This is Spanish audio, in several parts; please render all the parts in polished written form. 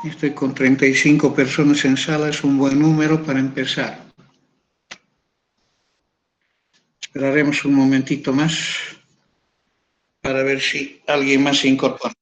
Estoy con 35 personas en sala, es un buen número para empezar. Esperaremos un momentito más para ver si alguien más se incorpora.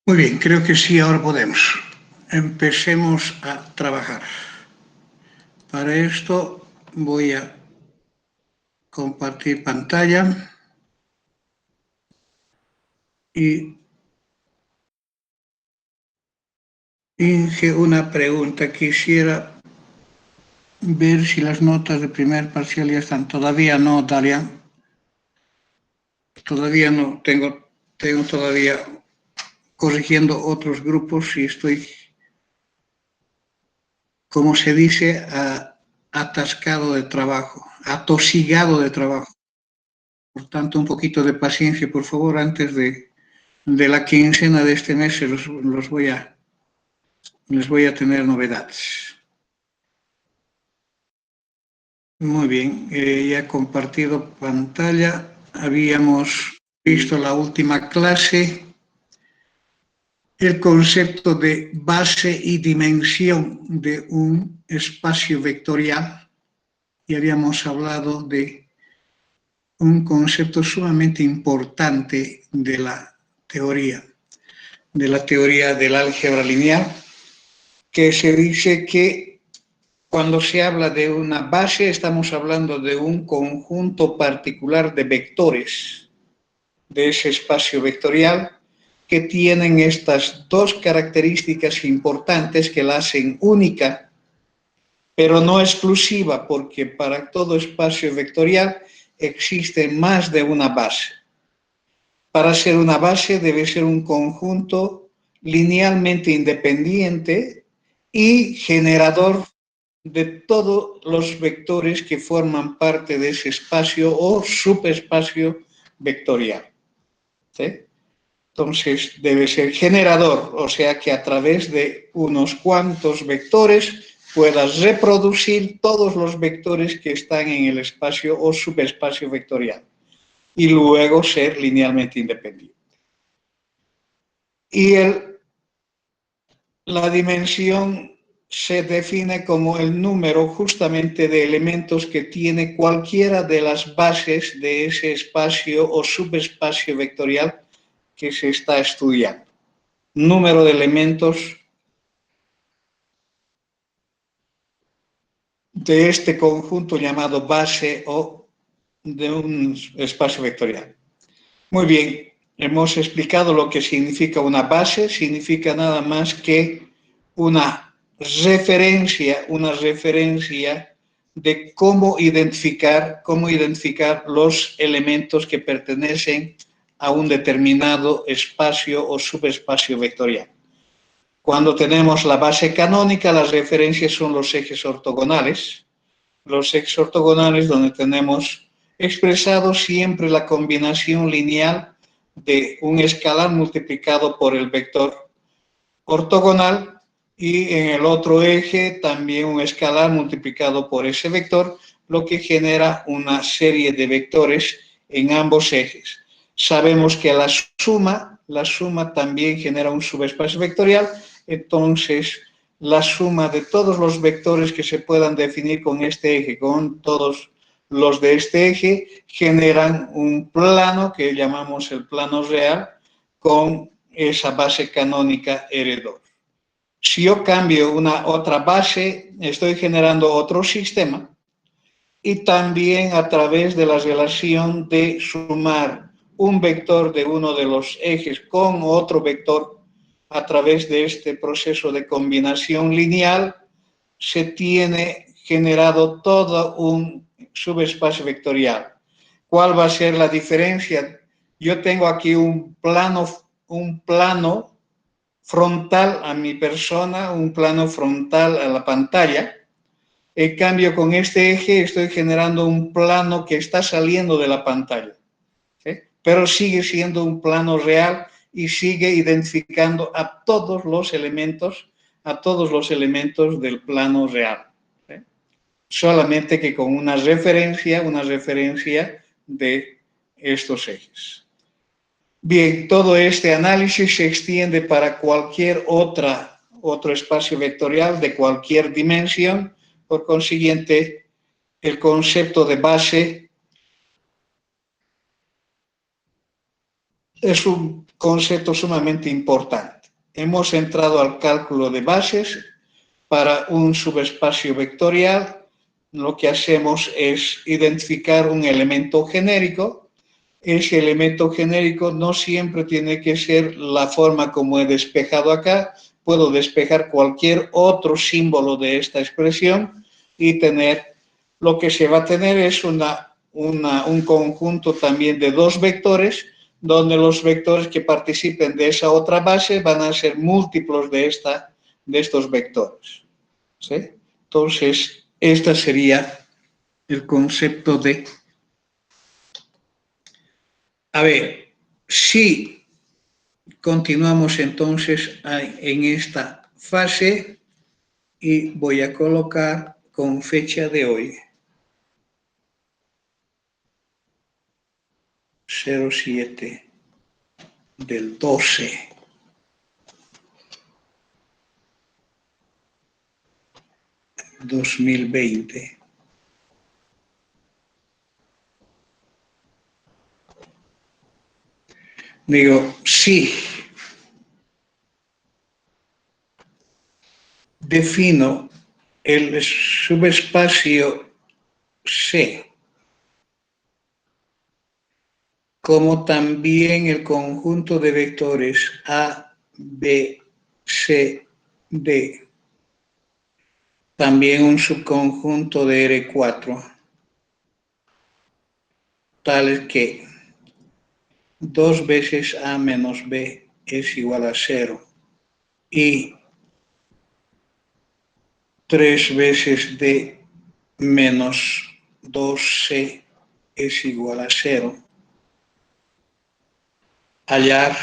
Muy bien, creo que sí, ahora podemos. Empecemos a trabajar. Para esto voy a compartir pantalla y Inge, una pregunta. Quisiera ver si las notas de primer parcial ya están. Todavía no, Dalia. Todavía no. Tengo todavía corrigiendo otros grupos y estoy, como se dice, atascado de trabajo, atosigado de trabajo. Por tanto, un poquito de paciencia, por favor, antes de la quincena de este mes les voy a tener novedades. Muy bien, ya he compartido pantalla. Habíamos visto la última clase, el concepto de base y dimensión de un espacio vectorial, y habíamos hablado de un concepto sumamente importante de la teoría del álgebra lineal, que se dice que cuando se habla de una base estamos hablando de un conjunto particular de vectores de ese espacio vectorial que tienen estas dos características importantes que la hacen única, pero no exclusiva, porque para todo espacio vectorial existe más de una base. Para ser una base debe ser un conjunto linealmente independiente y generador de todos los vectores que forman parte de ese espacio o subespacio vectorial. ¿Sí? Entonces debe ser generador, o sea que a través de unos cuantos vectores puedas reproducir todos los vectores que están en el espacio o subespacio vectorial y luego ser linealmente independiente. Y la dimensión se define como el número justamente de elementos que tiene cualquiera de las bases de ese espacio o subespacio vectorial que se está estudiando. Número de elementos de este conjunto llamado base o de un espacio vectorial. Muy bien, hemos explicado lo que significa una base, significa nada más que una referencia de cómo identificar los elementos que pertenecen a un determinado espacio o subespacio vectorial. Cuando tenemos la base canónica, las referencias son los ejes ortogonales donde tenemos expresado siempre la combinación lineal de un escalar multiplicado por el vector ortogonal y en el otro eje también un escalar multiplicado por ese vector, lo que genera una serie de vectores en ambos ejes. Sabemos que la suma también genera un subespacio vectorial, entonces la suma de todos los vectores que se puedan definir con este eje, con todos los de este eje, generan un plano que llamamos el plano real con esa base canónica R2. Si yo cambio una otra base, estoy generando otro sistema y también a través de la relación de sumar un vector de uno de los ejes con otro vector a través de este proceso de combinación lineal, se tiene generado todo un subespacio vectorial. ¿Cuál va a ser la diferencia? Yo tengo aquí un plano frontal a mi persona, un plano frontal a la pantalla. En cambio, con este eje estoy generando un plano que está saliendo de la pantalla, ¿sí? Pero sigue siendo un plano real y sigue identificando a todos los elementos del plano real, ¿sí? Solamente que con una referencia de estos ejes. Bien, todo este análisis se extiende para cualquier otro espacio vectorial de cualquier dimensión. Por consiguiente, el concepto de base es un concepto sumamente importante. Hemos entrado al cálculo de bases para un subespacio vectorial. Lo que hacemos es identificar un elemento genérico. Ese elemento genérico no siempre tiene que ser la forma como he despejado acá. Puedo despejar cualquier otro símbolo de esta expresión y lo que se va a tener es un conjunto también de dos vectores, donde los vectores que participen de esa otra base van a ser múltiplos de estos vectores, ¿sí? Entonces, este sería el concepto de... A ver, si continuamos entonces en esta fase y voy a colocar con fecha de hoy 07 del 12 2020. Digo, sí, defino el subespacio C como también el conjunto de vectores A, B, C, D, también un subconjunto de R4, tal que 2 veces A menos B es igual a 0 y 3 veces D menos 2C es igual a 0. Hallar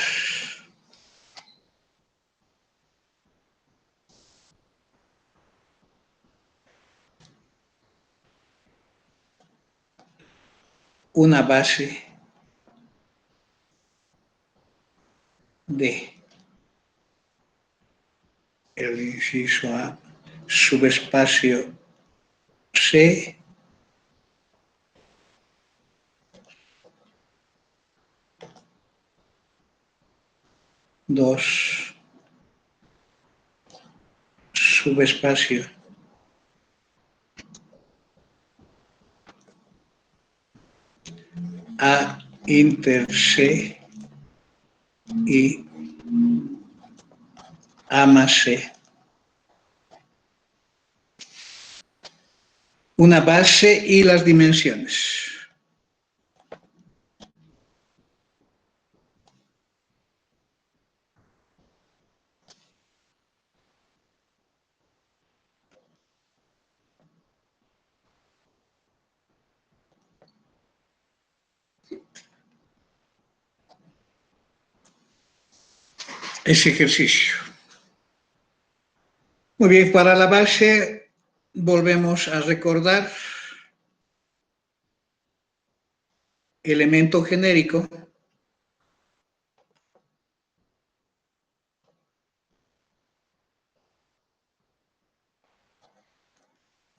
una base de el inciso A subespacio C, dos subespacio A inter C y A más C. Una base y las dimensiones. Ese ejercicio. Muy bien, para la base volvemos a recordar elemento genérico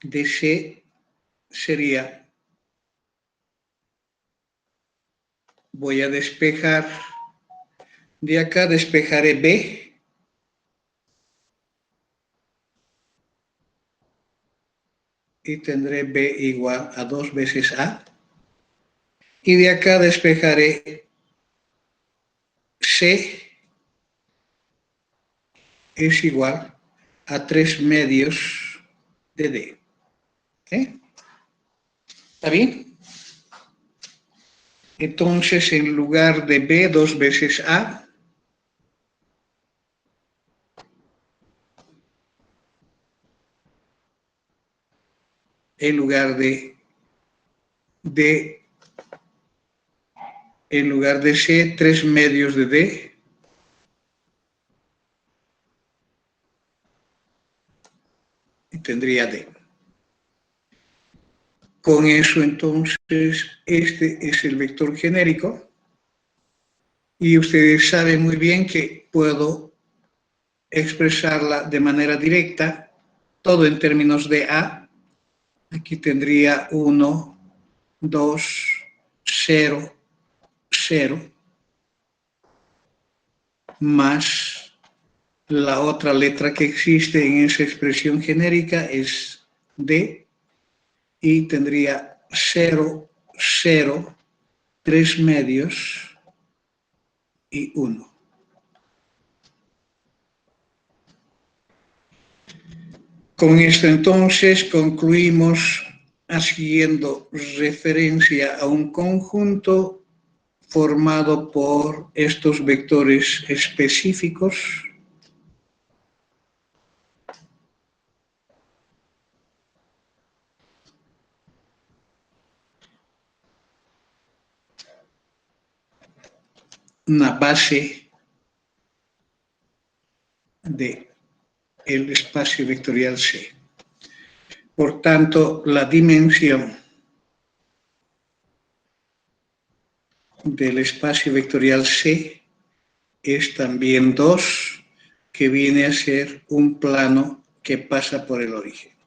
de C sería, voy a despejar, de acá despejaré B, y tendré B igual a 2 veces A, y de acá despejaré C es igual a 3 medios de D. ¿Está bien? Entonces, en lugar de B, 2 veces A, en lugar de D, en lugar de C, 3 medios de D, y tendría D. Con eso, entonces, este es el vector genérico, y ustedes saben muy bien que puedo expresarla de manera directa, todo en términos de A. Aquí tendría 1, 2, 0, 0, más la otra letra que existe en esa expresión genérica es D, y tendría 0, 0, 3 medios y 1. Con esto entonces concluimos haciendo referencia a un conjunto formado por estos vectores específicos una base de el espacio vectorial C. Por tanto, la dimensión del espacio vectorial C es también 2, que viene a ser un plano que pasa por el origen.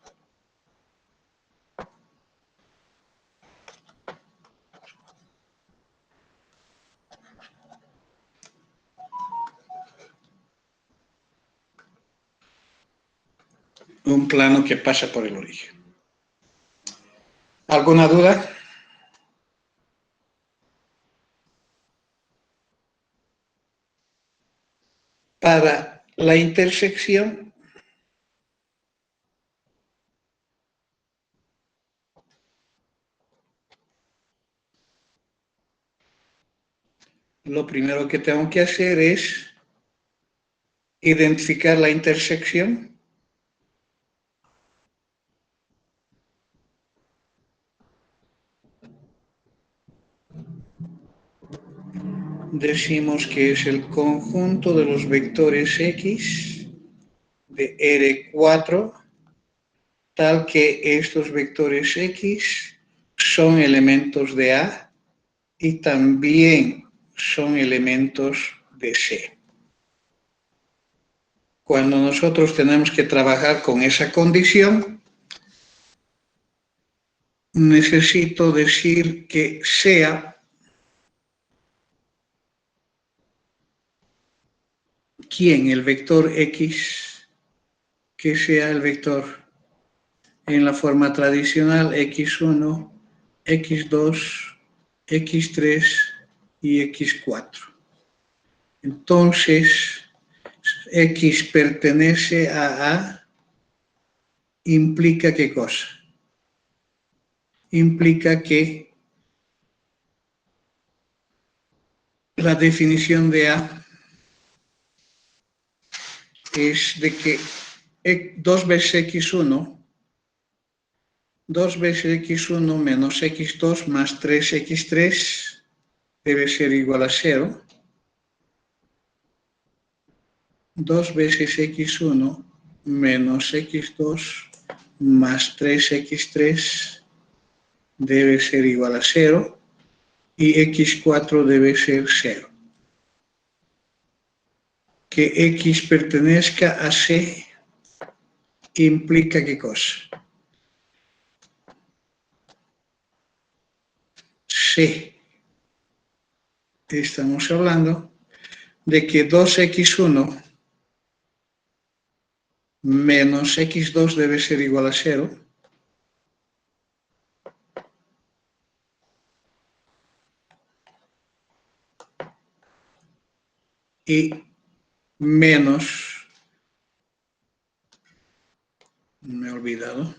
Un plano que pasa por el origen. ¿Alguna duda? Para la intersección, lo primero que tengo que hacer es identificar la intersección. Decimos que es el conjunto de los vectores X de R4, tal que estos vectores X son elementos de A y también son elementos de C. cuando nosotros tenemos que trabajar con esa condición, necesito decir que sea ¿quién? El vector X, que sea el vector en la forma tradicional X1, X2, X3 y X4. Entonces, X pertenece a A, implica ¿qué cosa? Implica que la definición de A es de que 2 veces X1, 2 veces X1 menos X2 más 3X3 debe ser igual a 0. 2 veces X1 menos X2 más 3X3 debe ser igual a 0 y X4 debe ser 0. Que X pertenezca a C implica ¿qué cosa? C. Estamos hablando de que 2X1 menos X2 debe ser igual a 0. Y menos, me he olvidado,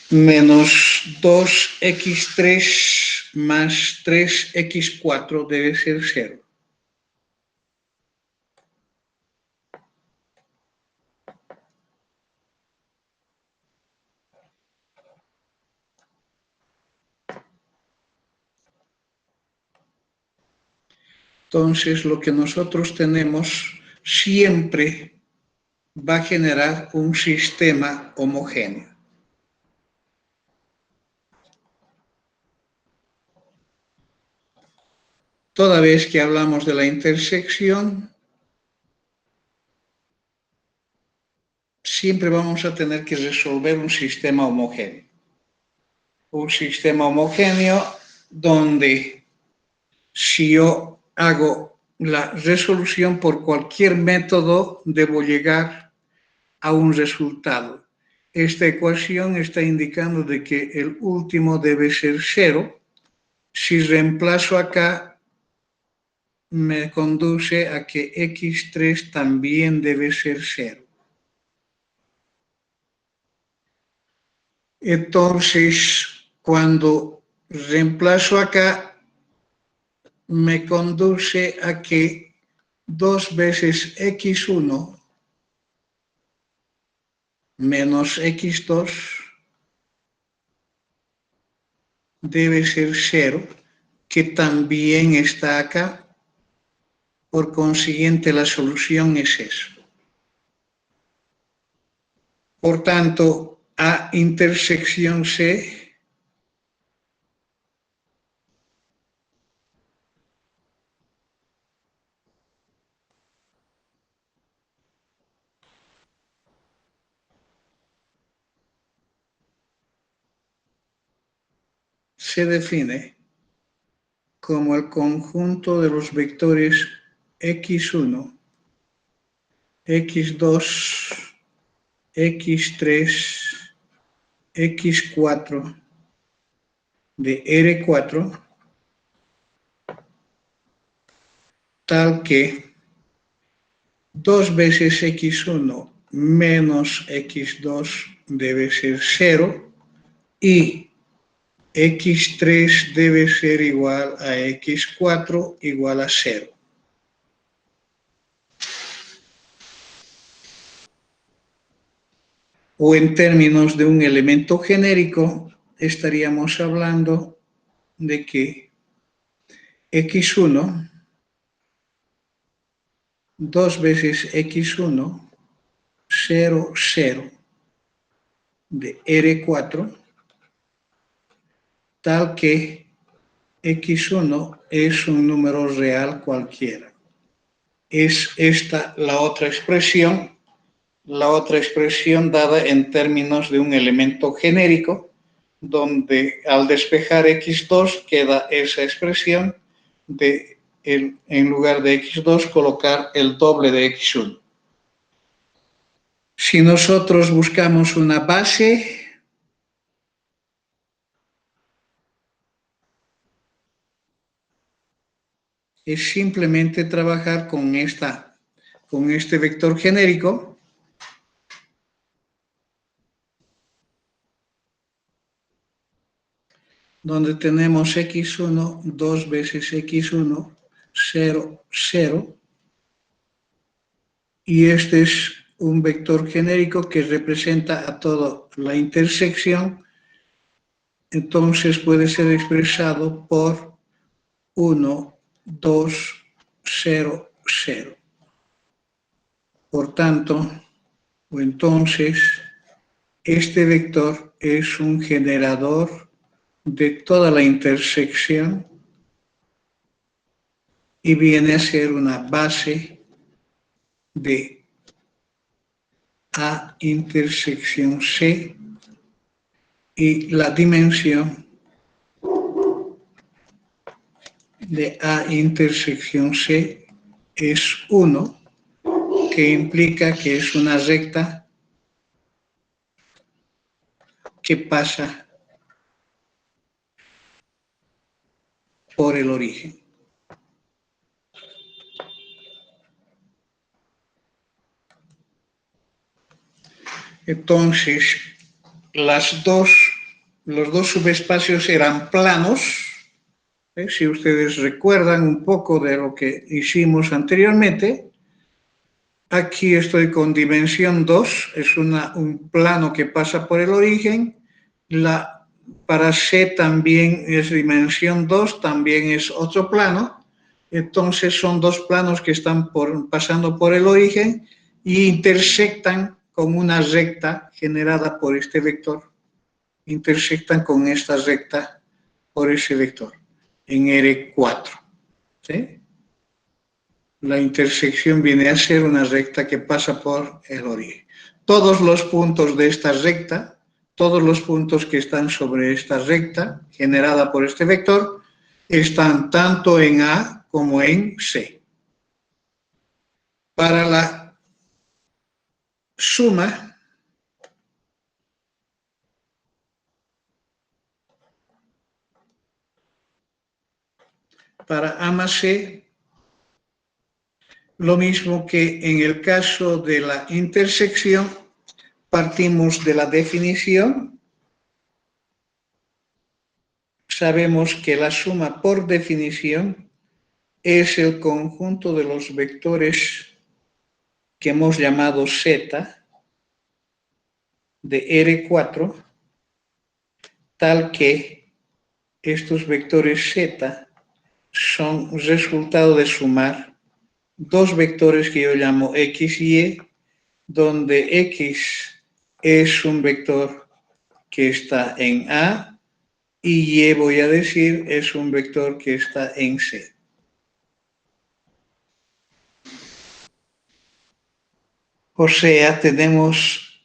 menos 2X3 más 3X4 debe ser 0. Entonces, lo que nosotros tenemos siempre va a generar un sistema homogéneo. Toda vez que hablamos de la intersección, siempre vamos a tener que resolver un sistema homogéneo. Un sistema homogéneo donde si yo hago la resolución por cualquier método, debo llegar a un resultado. Esta ecuación está indicando de que el último debe ser 0. Si reemplazo acá, me conduce a que X3 también debe ser 0. Entonces, cuando reemplazo acá, me conduce a que 2 veces X1 menos X2 debe ser 0, que también está acá. Por consiguiente, la solución es eso. Por tanto, A intersección C se define como el conjunto de los vectores X1, X2, X3, X4 de R4, tal que 2 veces X1 menos X2 debe ser 0 y X3 debe ser igual a X4 igual a 0. O en términos de un elemento genérico, estaríamos hablando de que X1, 2 veces X1, 0, 0 de R4, tal que x1 es un número real cualquiera. Es esta la otra expresión dada en términos de un elemento genérico, donde al despejar x2 queda esa expresión de en lugar de x2 colocar el doble de x1. Si nosotros buscamos una base, es simplemente trabajar con este vector genérico, donde tenemos x1, 2 veces x1, 0, 0, y este es un vector genérico que representa a toda la intersección, entonces puede ser expresado por 1, 2, 0, 0. Por tanto, o entonces, este vector es un generador de toda la intersección y viene a ser una base de A intersección C, y la dimensión de A intersección C es 1, que implica que es una recta que pasa por el origen. Entonces, los dos subespacios eran planos. Si ustedes recuerdan un poco de lo que hicimos anteriormente, aquí estoy con dimensión 2, es un plano que pasa por el origen. Para C también es dimensión 2, también es otro plano. Entonces son dos planos que están pasando por el origen y intersectan con una recta generada por este vector. Intersectan con esta recta por ese vector en R4. ¿Sí? La intersección viene a ser una recta que pasa por el origen. Todos los puntos de esta recta, todos los puntos que están sobre esta recta generada por este vector, están tanto en A como en C. Para la suma, para A más C, lo mismo que en el caso de la intersección, partimos de la definición. Sabemos que la suma por definición es el conjunto de los vectores que hemos llamado Z de R4, tal que estos vectores Z son resultado de sumar dos vectores que yo llamo X y Y, donde X es un vector que está en A y Y, voy a decir, es un vector que está en C. O sea, tenemos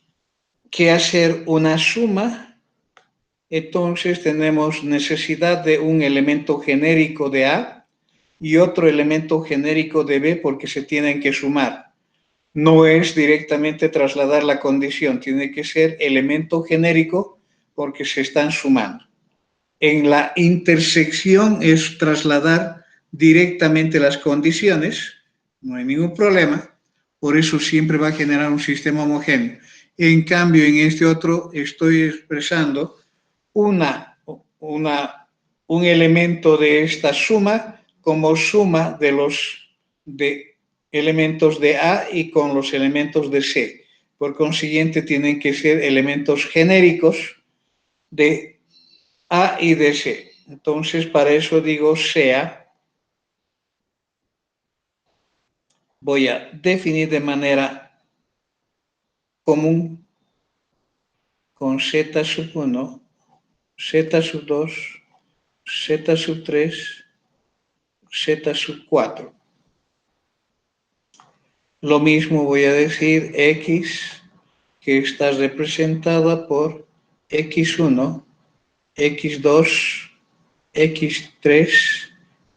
que hacer una suma, entonces tenemos necesidad de un elemento genérico de A y otro elemento genérico de B porque se tienen que sumar. No es directamente trasladar la condición, tiene que ser elemento genérico porque se están sumando. En la intersección es trasladar directamente las condiciones, no hay ningún problema, por eso siempre va a generar un sistema homogéneo. En cambio, en este otro estoy expresando un elemento de esta suma como suma de elementos de A y con los elementos de C. Por consiguiente, tienen que ser elementos genéricos de A y de C. Entonces, para eso digo sea, voy a definir de manera común con Z sub 1, Z sub 2, z sub 3, z sub 4. Lo mismo voy a decir x, que está representada por x1, x2, x3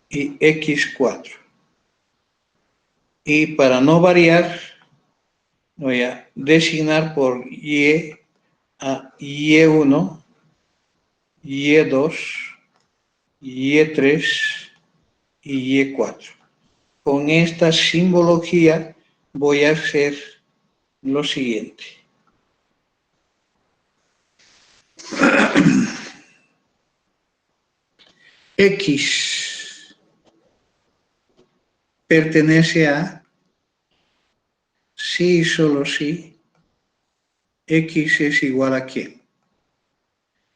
y x4. Y para no variar, voy a designar por y a y1, y2, y3 y y4. Con esta simbología voy a hacer lo siguiente. X pertenece a si y solo si X es igual a ¿quién?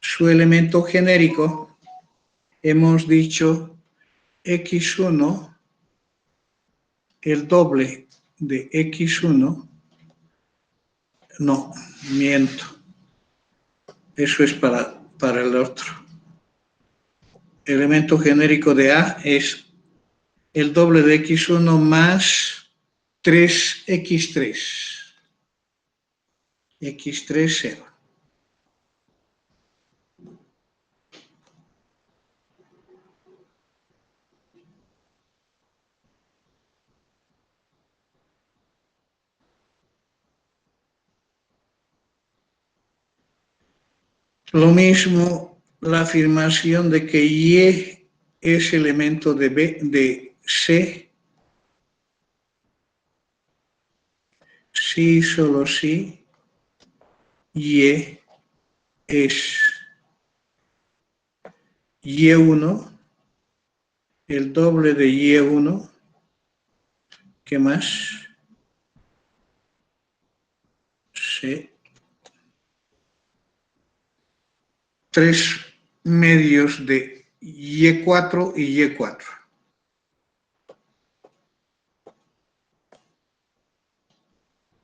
Su elemento genérico, hemos dicho X1, el doble de X1, no, miento, eso es para el otro. El elemento genérico de A es el doble de X1 más 3X3. X3, 0. Lo mismo la afirmación de que Y es elemento de C, si solo si Y es Y1, el doble de Y1, ¿qué más? C. 3 medios de Y4 y Y4.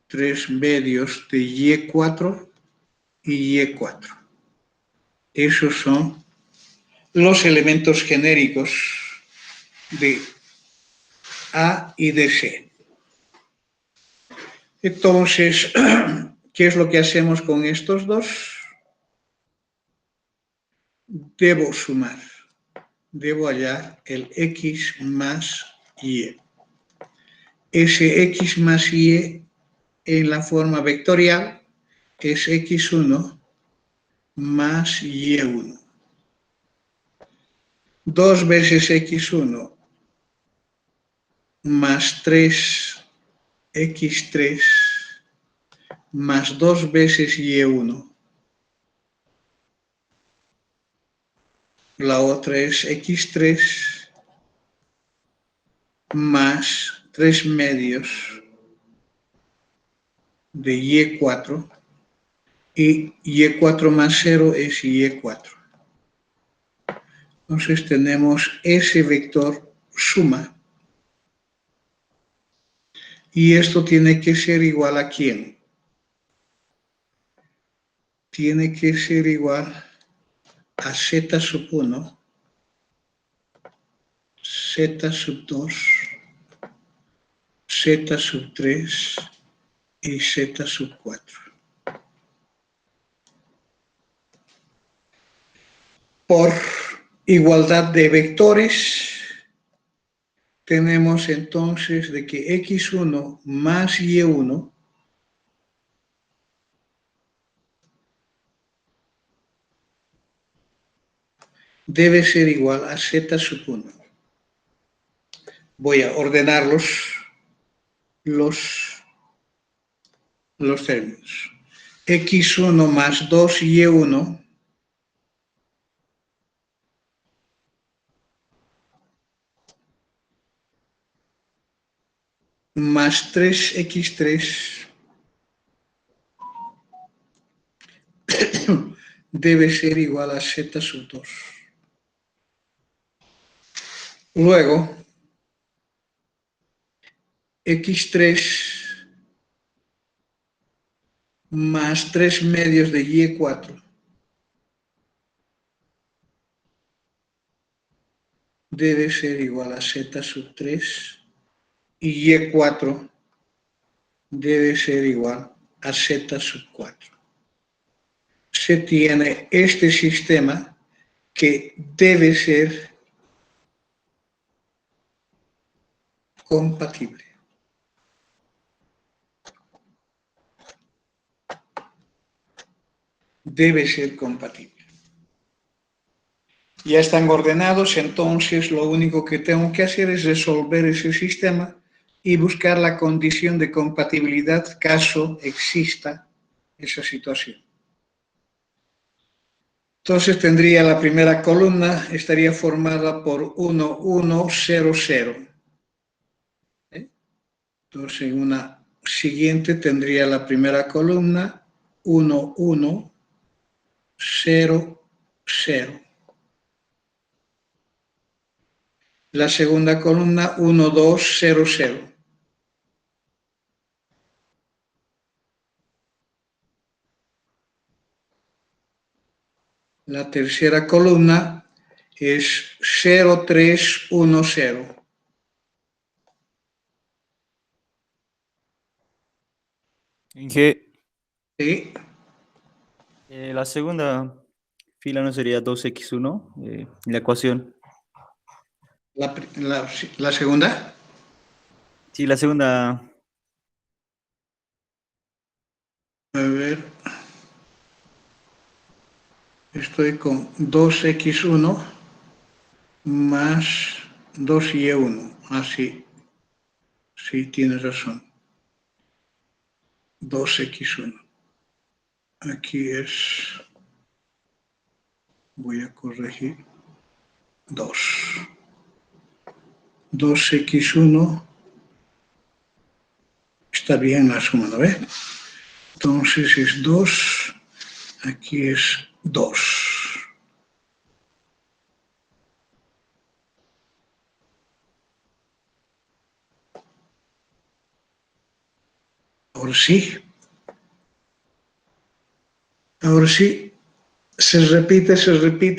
Tres medios de Y4 y Y4. Esos son los elementos genéricos de A y de C. Entonces, ¿qué es lo que hacemos con estos dos? Debo sumar, debo hallar el X más Y. Ese X más Y en la forma vectorial es X1 más Y1. 2 veces X1 más 3X3 más 2 veces Y1. La otra es X3 más 3 medios de Y4 y Y4 más 0 es Y4. Entonces tenemos ese vector suma. Y esto tiene que ser igual a ¿quién? Tiene que ser igual a Z sub 1, Z sub 2, Z sub 3 y Z sub 4. Por igualdad de vectores, tenemos entonces de que X1 más Y1 debe ser igual a Z sub 1. Voy a ordenar los términos. X1 más 2Y1 más 3X3 debe ser igual a Z sub 2. Luego, X3 más 3 medios de Y4 debe ser igual a z sub 3 y y4 debe ser igual a z sub 4. Se tiene este sistema que debe ser compatible. Debe ser compatible. Ya están ordenados, entonces lo único que tengo que hacer es resolver ese sistema y buscar la condición de compatibilidad caso exista esa situación. Entonces tendría la primera columna, estaría formada por 1, 1, 0, 0. Entonces en una siguiente tendría la primera columna 1, 1, 0, 0. La segunda columna 1, 2, 0, 0. La tercera columna es 0, 3, 1, 0. Inge, ¿Sí? la segunda fila no sería 2x1, la ecuación. La segunda. Sí, la segunda. A ver. Estoy con 2x1 más 2y1. Así. Sí, tienes razón. 2x1. Aquí es. Voy a corregir. 2. 2x1. Está bien la suma, ¿no ves? Entonces es 2. Aquí es 2. Ahora sí. Ahora sí. Se repite,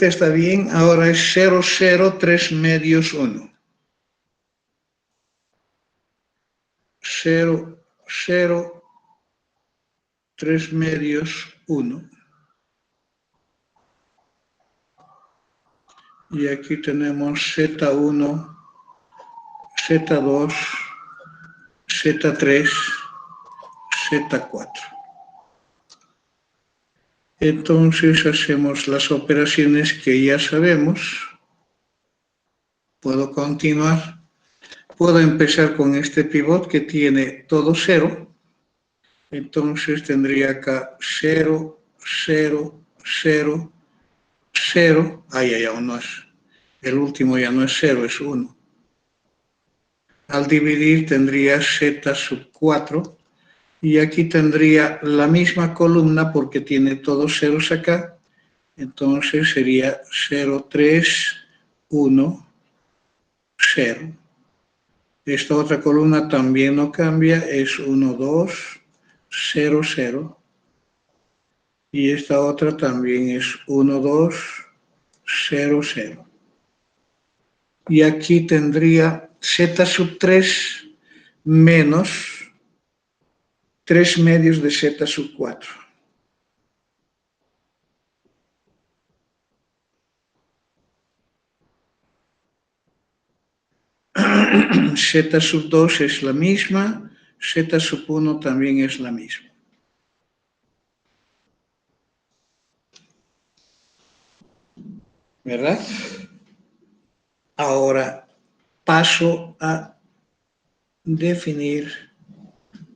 está bien. Ahora es 0, 0, 3 medios 1. 0, 0, 3 medios 1. Y aquí tenemos Z1, Z2, Z3, Z4. Entonces hacemos las operaciones que ya sabemos. Puedo continuar. Puedo empezar con este pivot que tiene todo 0. Entonces tendría acá 0, 0, 0, 0. Ahí aún no es. El último ya no es 0, es 1. Al dividir tendría z sub 4. Y aquí tendría la misma columna porque tiene todos ceros acá. Entonces sería 0, 3, 1, 0. Esta otra columna también no cambia, es 1, 2, 0, 0. Y esta otra también es 1, 2, 0, 0. Y aquí tendría z sub 3 menos 3 medios de z sub 4. Z sub 2 es la misma, Z sub 1 también es la misma. ¿Verdad? Ahora paso a definir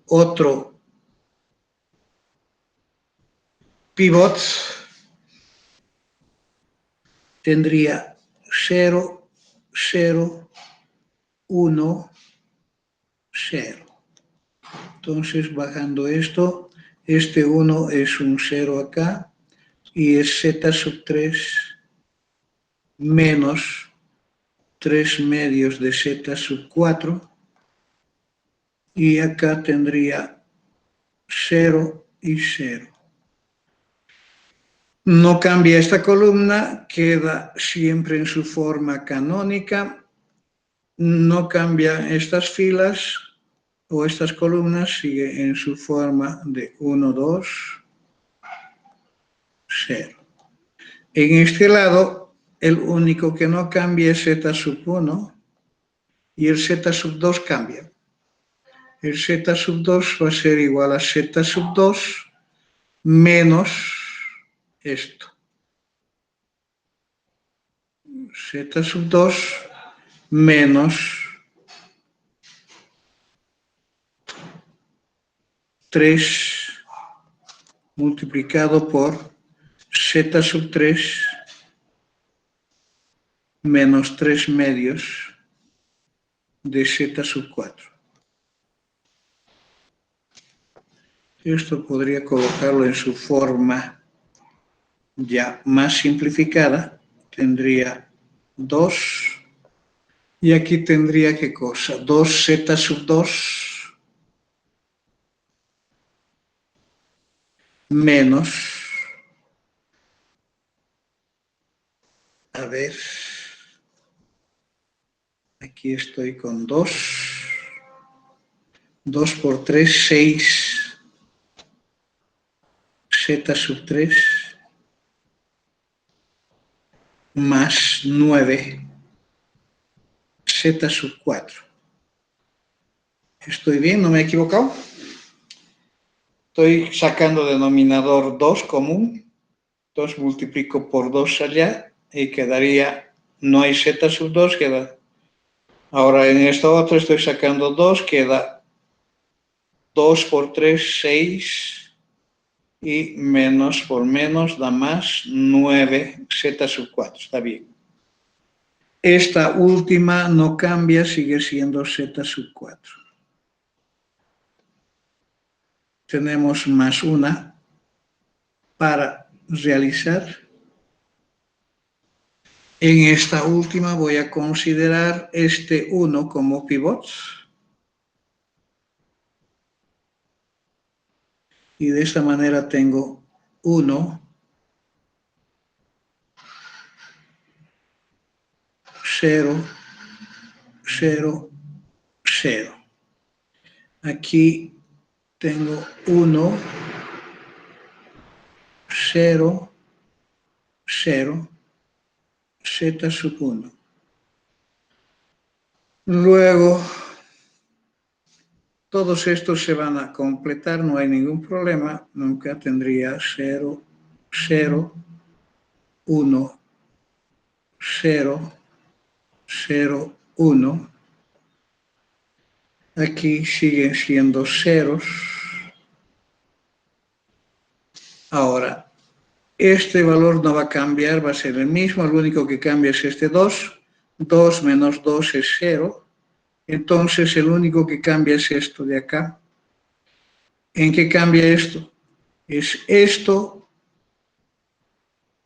otro pivot. Tendría 0, 0, 1, 0. Entonces, bajando esto, este 1 es un 0 acá y es Z sub 3 menos 3 medios de Z sub 4. Y acá tendría 0 y 0. No cambia esta columna, queda siempre en su forma canónica. No cambia estas filas o estas columnas, sigue en su forma de 1, 2, 0. En este lado, el único que no cambia es z sub 1 y el z sub 2 cambia. El z sub 2 va a ser igual a z sub 2 menos esto. Z sub 2 menos 3 multiplicado por z sub 3 menos 3 medios de z sub 4. Esto podría colocarlo en su forma ya más simplificada. Tendría 2 y aquí tendría ¿qué cosa? 2z sub 2 menos, a ver, aquí estoy con 2, 2 por 3, 6, z sub 3, más 9, z sub 4. ¿Estoy bien? ¿No me he equivocado? Estoy sacando denominador 2 común, 2 multiplico por 2 allá y quedaría, no hay z sub 2, queda. Ahora en esta otra estoy sacando 2, queda 2 por 3, 6 y menos por menos da más 9 z sub 4, está bien. Esta última no cambia, sigue siendo z sub 4. Tenemos más una para realizar. En esta última voy a considerar este 1 como pivot. Y de esta manera tengo 1, 0, 0, 0. Aquí tengo 1, 0, 0, z sub 1. Luego, todos estos se van a completar, no hay ningún problema. Nunca tendría 0, 0, 1, 0, 0, 1. Aquí siguen siendo ceros. Ahora, este valor no va a cambiar, va a ser el mismo, lo único que cambia es este 2. 2 menos 2 es 0. Entonces, el único que cambia es esto de acá. ¿En qué cambia esto? Es esto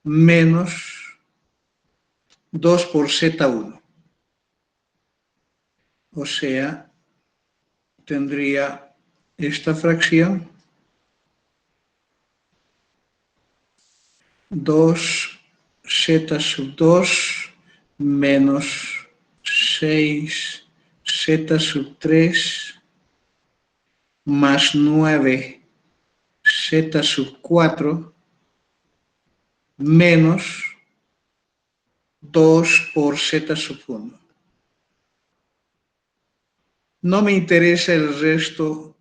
menos 2 por z1. O sea, tendría esta fracción 2z sub 2 menos 6z sub 3 más 9 z sub 4 menos 2 por z sub 1. No me interesa el resto.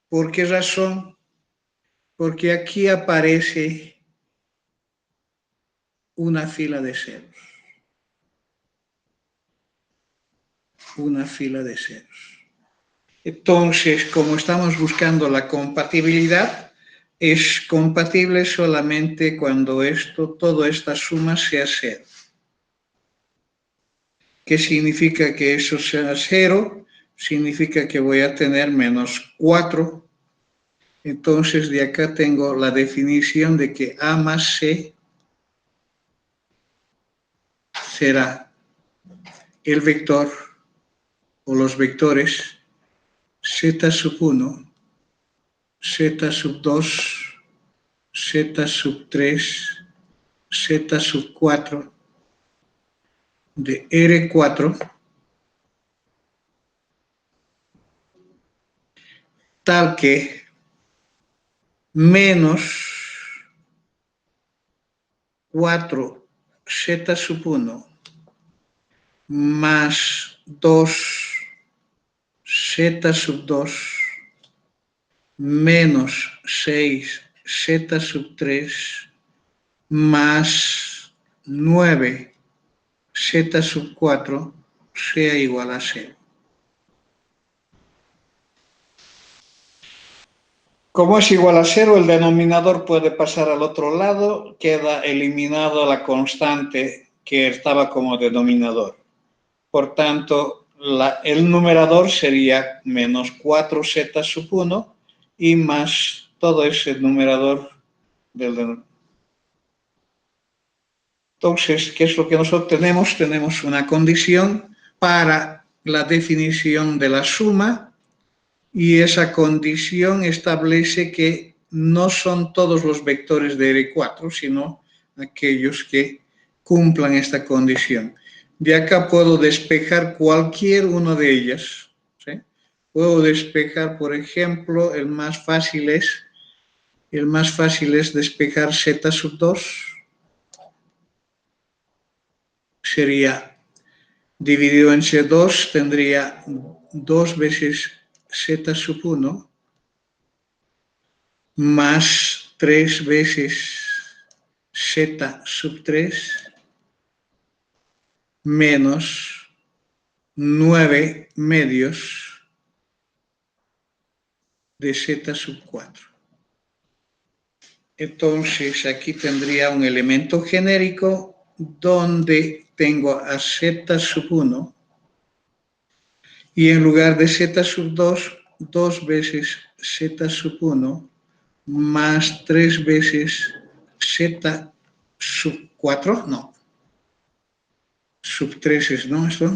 ¿Por qué razón? Porque aquí aparece una fila de ceros. Una fila de ceros. Entonces, como estamos buscando la compatibilidad, es compatible solamente cuando toda esta suma sea cero. ¿Qué significa que eso sea cero? Significa que voy a tener menos 4. Entonces, de acá tengo la definición de que A más C será el vector o los vectores z sub 1, z sub 2, z sub 3, z sub 4 de R4 tal que menos 4z sub 1 más 2z sub 2 menos 6z sub 3 más 9z sub 4 sea igual a 0. Como es igual a 0, el denominador puede pasar al otro lado, queda eliminado la constante que estaba como denominador. Por tanto, el numerador sería menos 4z sub 1 y más todo ese numerador del denominador. Entonces, ¿qué es lo que nosotros tenemos? Tenemos una condición para la definición de la suma y esa condición establece que no son todos los vectores de R4, sino aquellos que cumplan esta condición. De acá puedo despejar cualquier una de ellas. ¿Sí? Puedo despejar, por ejemplo, el más fácil es despejar z sub 2. Sería dividido en C2, tendría 2 veces z sub 1 más 3 veces z sub 3 menos 9 medios de z sub 4. Entonces aquí tendría un elemento genérico donde tengo a z sub 1 y en lugar de z sub 2, 2 veces z sub 1 más 3 veces z sub 4, no, sub 3 es, ¿no? Esto.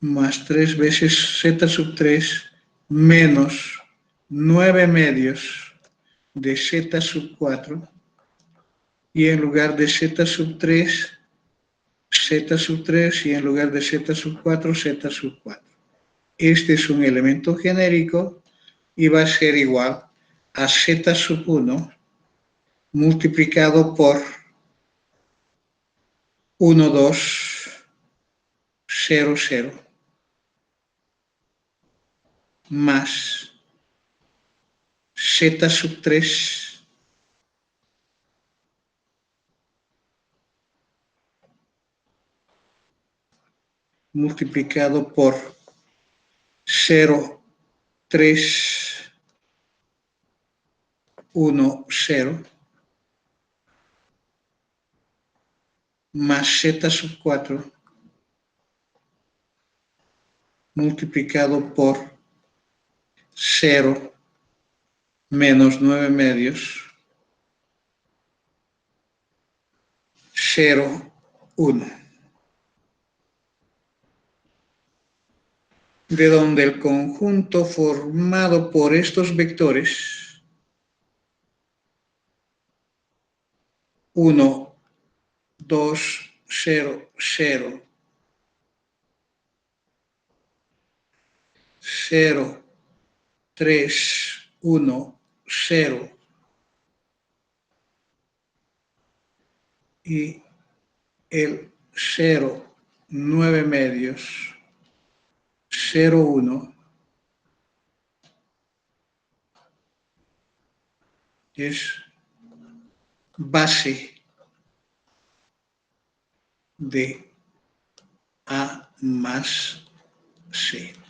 Más 3 veces z sub 3 menos 9 medios de z sub 4 y en lugar de z sub 3, z sub 3 y en lugar de z sub 4, z sub 4. Este es un elemento genérico y va a ser igual a z sub 1 multiplicado por 1, 2, 0, 0 más z sub 3 multiplicado por 0, 3, 1, 0 más z sub 4 multiplicado por 0 menos 9 medios, 0, 1. De donde el conjunto formado por estos vectores 1, 2, 0, 0, 0, 3, 1, 0 y el 0, 9 medios, 0, 1 es base de A más C.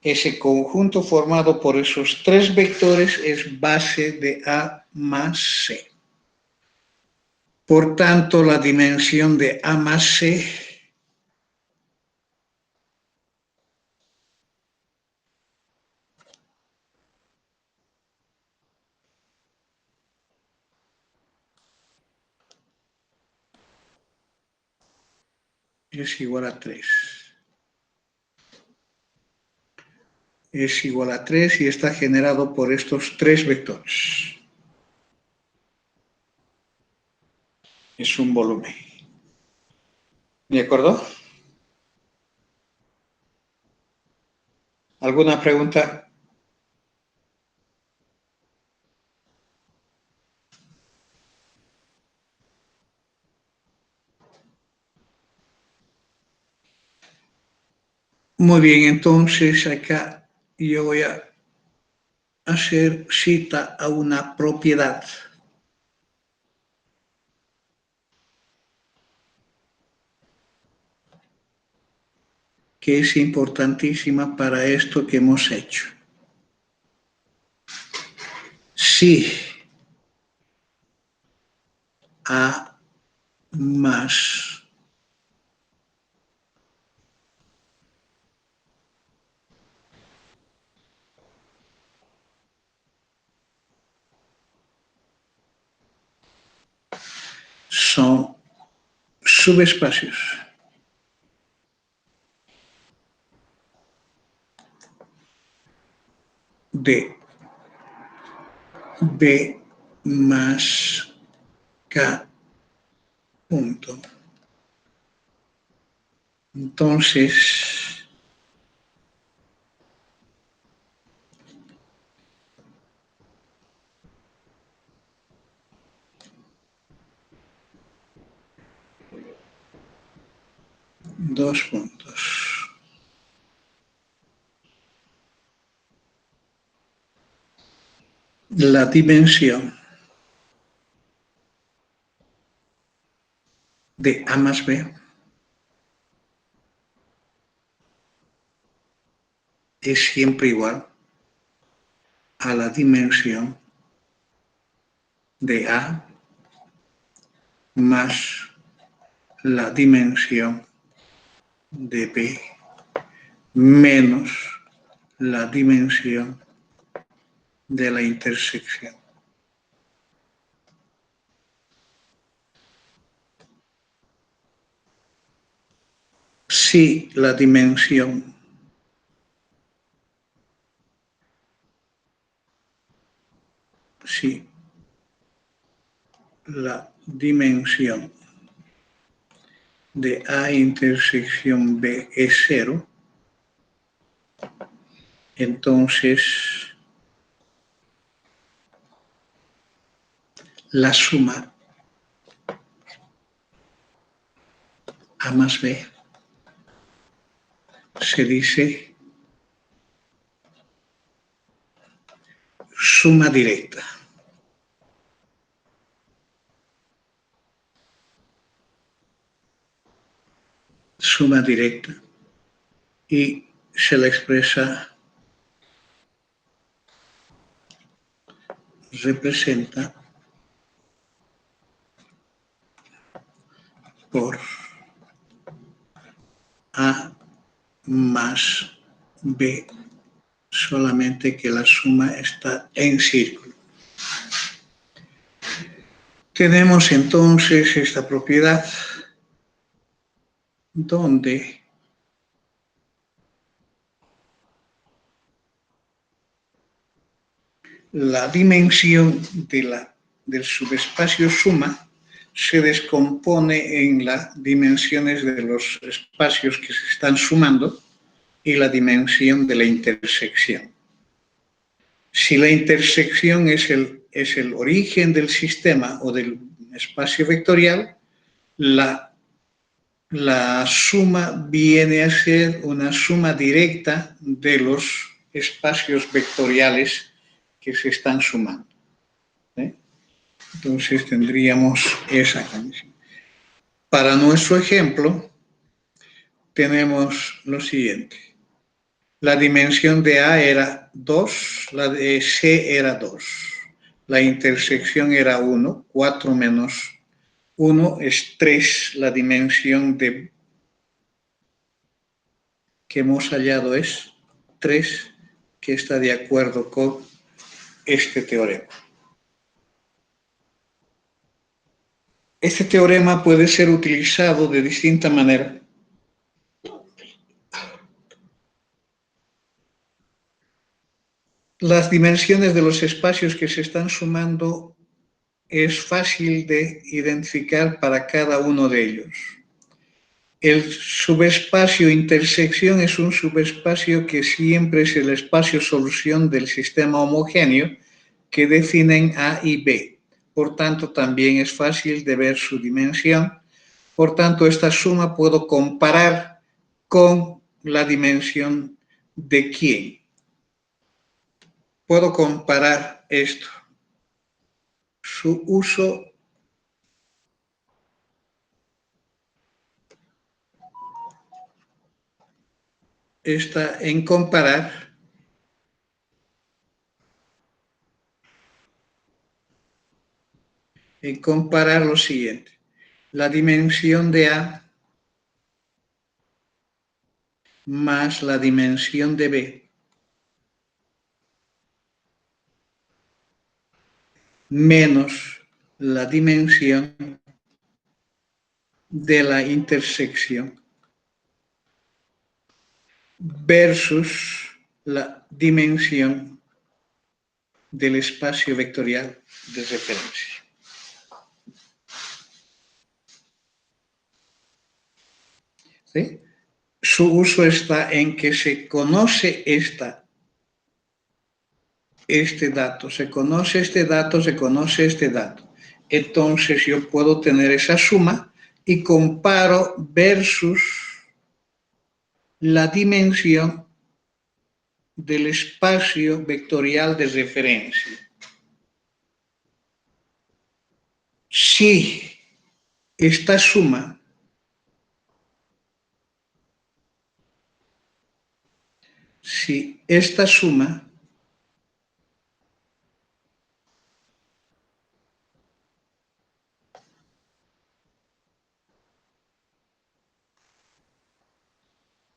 Ese conjunto formado por esos tres vectores es base de A más C. Por tanto, la dimensión de A más C es igual a 3. Es igual a 3 y está generado por estos 3 vectores. Es un volumen. ¿De acuerdo? ¿Alguna pregunta? Muy bien, entonces acá yo voy a hacer cita a una propiedad. Que es importantísima para esto que hemos hecho. Si A más son subespacios de B más K punto. Entonces, dos puntos. La dimensión de A más B es siempre igual a la dimensión de A más la dimensión de B menos la dimensión de la intersección. Si la dimensión de A intersección B es 0, entonces la suma A más B se dice suma directa. Suma directa y se la expresa, representa por A más B, solamente que la suma está en círculo. Tenemos entonces esta propiedad donde la dimensión del subespacio suma se descompone en las dimensiones de los espacios que se están sumando y la dimensión de la intersección. Si la intersección es el origen del sistema o del espacio vectorial, la suma viene a ser una suma directa de los espacios vectoriales que se están sumando. Entonces tendríamos esa condición. Para nuestro ejemplo, tenemos lo siguiente. La dimensión de A era 2, la de C era 2. La intersección era 1, 4 menos 1 es 3. La dimensión que hemos hallado es 3, que está de acuerdo con este teorema. Este teorema puede ser utilizado de distinta manera las dimensiones de los espacios que se están sumando es fácil de identificar para cada uno de ellos. El subespacio intersección es un subespacio que siempre es el espacio solución del sistema homogéneo que definen A y B. Por tanto, también es fácil de ver su dimensión. Por tanto, esta suma puedo comparar con la dimensión de quién. Puedo comparar esto. Su uso está en comparar lo siguiente. La dimensión de A más la dimensión de B menos la dimensión de la intersección versus la dimensión del espacio vectorial de referencia. ¿Sí? Su uso está en que se conoce este dato, se conoce este dato, se conoce este dato. Entonces yo puedo tener esa suma y comparo versus la dimensión del espacio vectorial de referencia. Si esta suma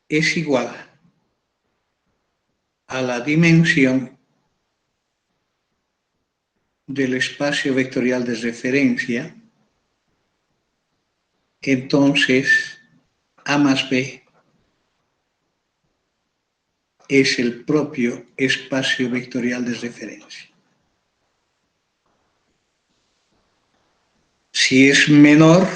es igual a la dimensión del espacio vectorial de referencia, entonces A más B es el propio espacio vectorial de referencia. Si es menor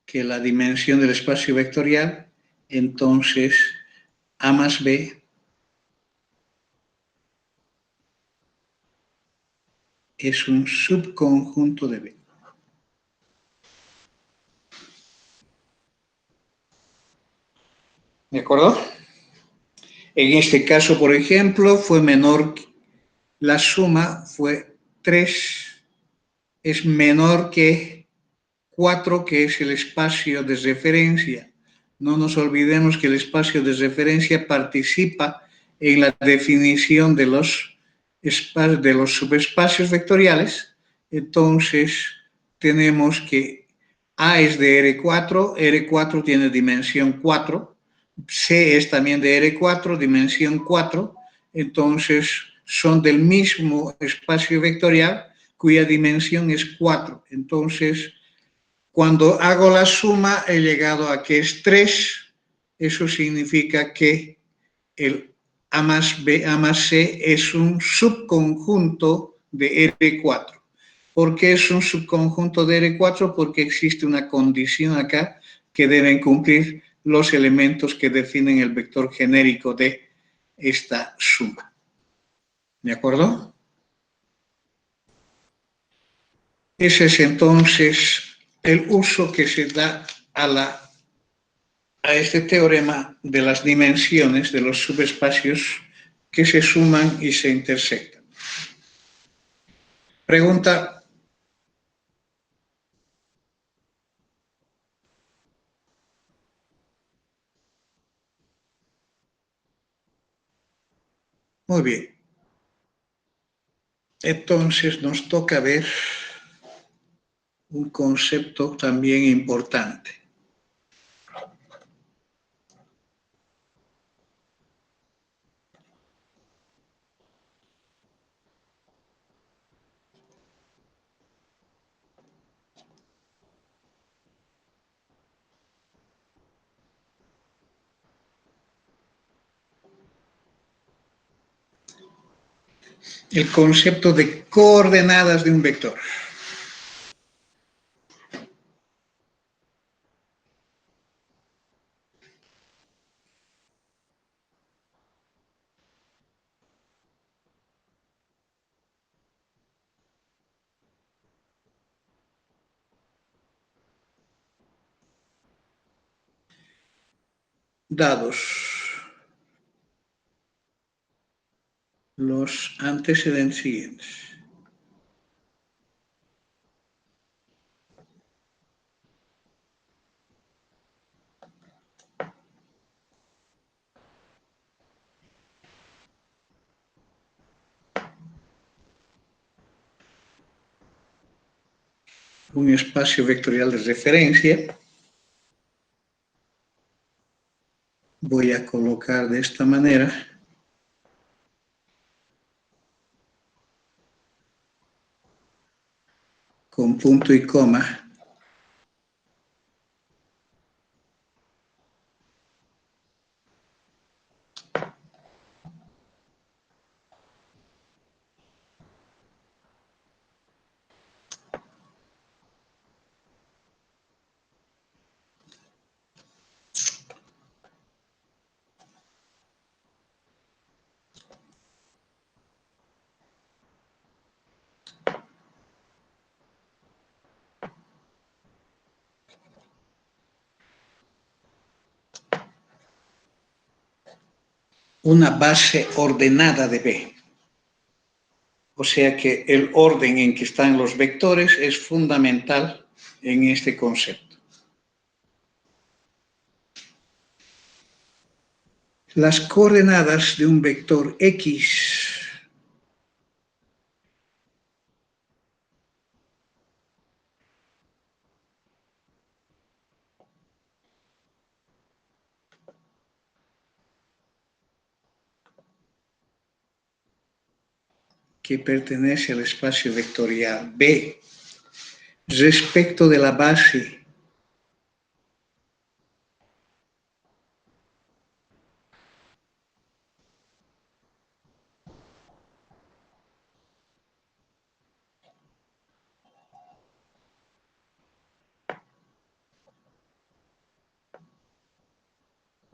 que la dimensión del espacio vectorial, entonces A más B es un subconjunto de B. ¿De acuerdo? En este caso, por ejemplo, fue menor, la suma fue 3, es menor que 4, que es el espacio de referencia. No nos olvidemos que el espacio de referencia participa en la definición de los subespacios vectoriales. Entonces, tenemos que A es de R4, R4 tiene dimensión 4, C es también de R4, dimensión 4, entonces son del mismo espacio vectorial cuya dimensión es 4. Entonces, cuando hago la suma, he llegado a que es 3. Eso significa que el A más B, A más C es un subconjunto de R4. ¿Por qué es un subconjunto de R4? Porque existe una condición acá que deben cumplir los elementos que definen el vector genérico de esta suma. ¿De acuerdo? Ese es entonces el uso que se da a este teorema de las dimensiones de los subespacios que se suman y se intersectan. Pregunta. Muy bien. Entonces nos toca ver un concepto también importante. el concepto de coordenadas de un vector. Dados los antecedentes siguientes. Un espacio vectorial de referencia. Voy a colocar de esta manera. Con punto y coma. Una base ordenada de B. O sea que el orden en que están los vectores es fundamental en este concepto. Las coordenadas de un vector X que pertenece al espacio vectorial B respecto de la base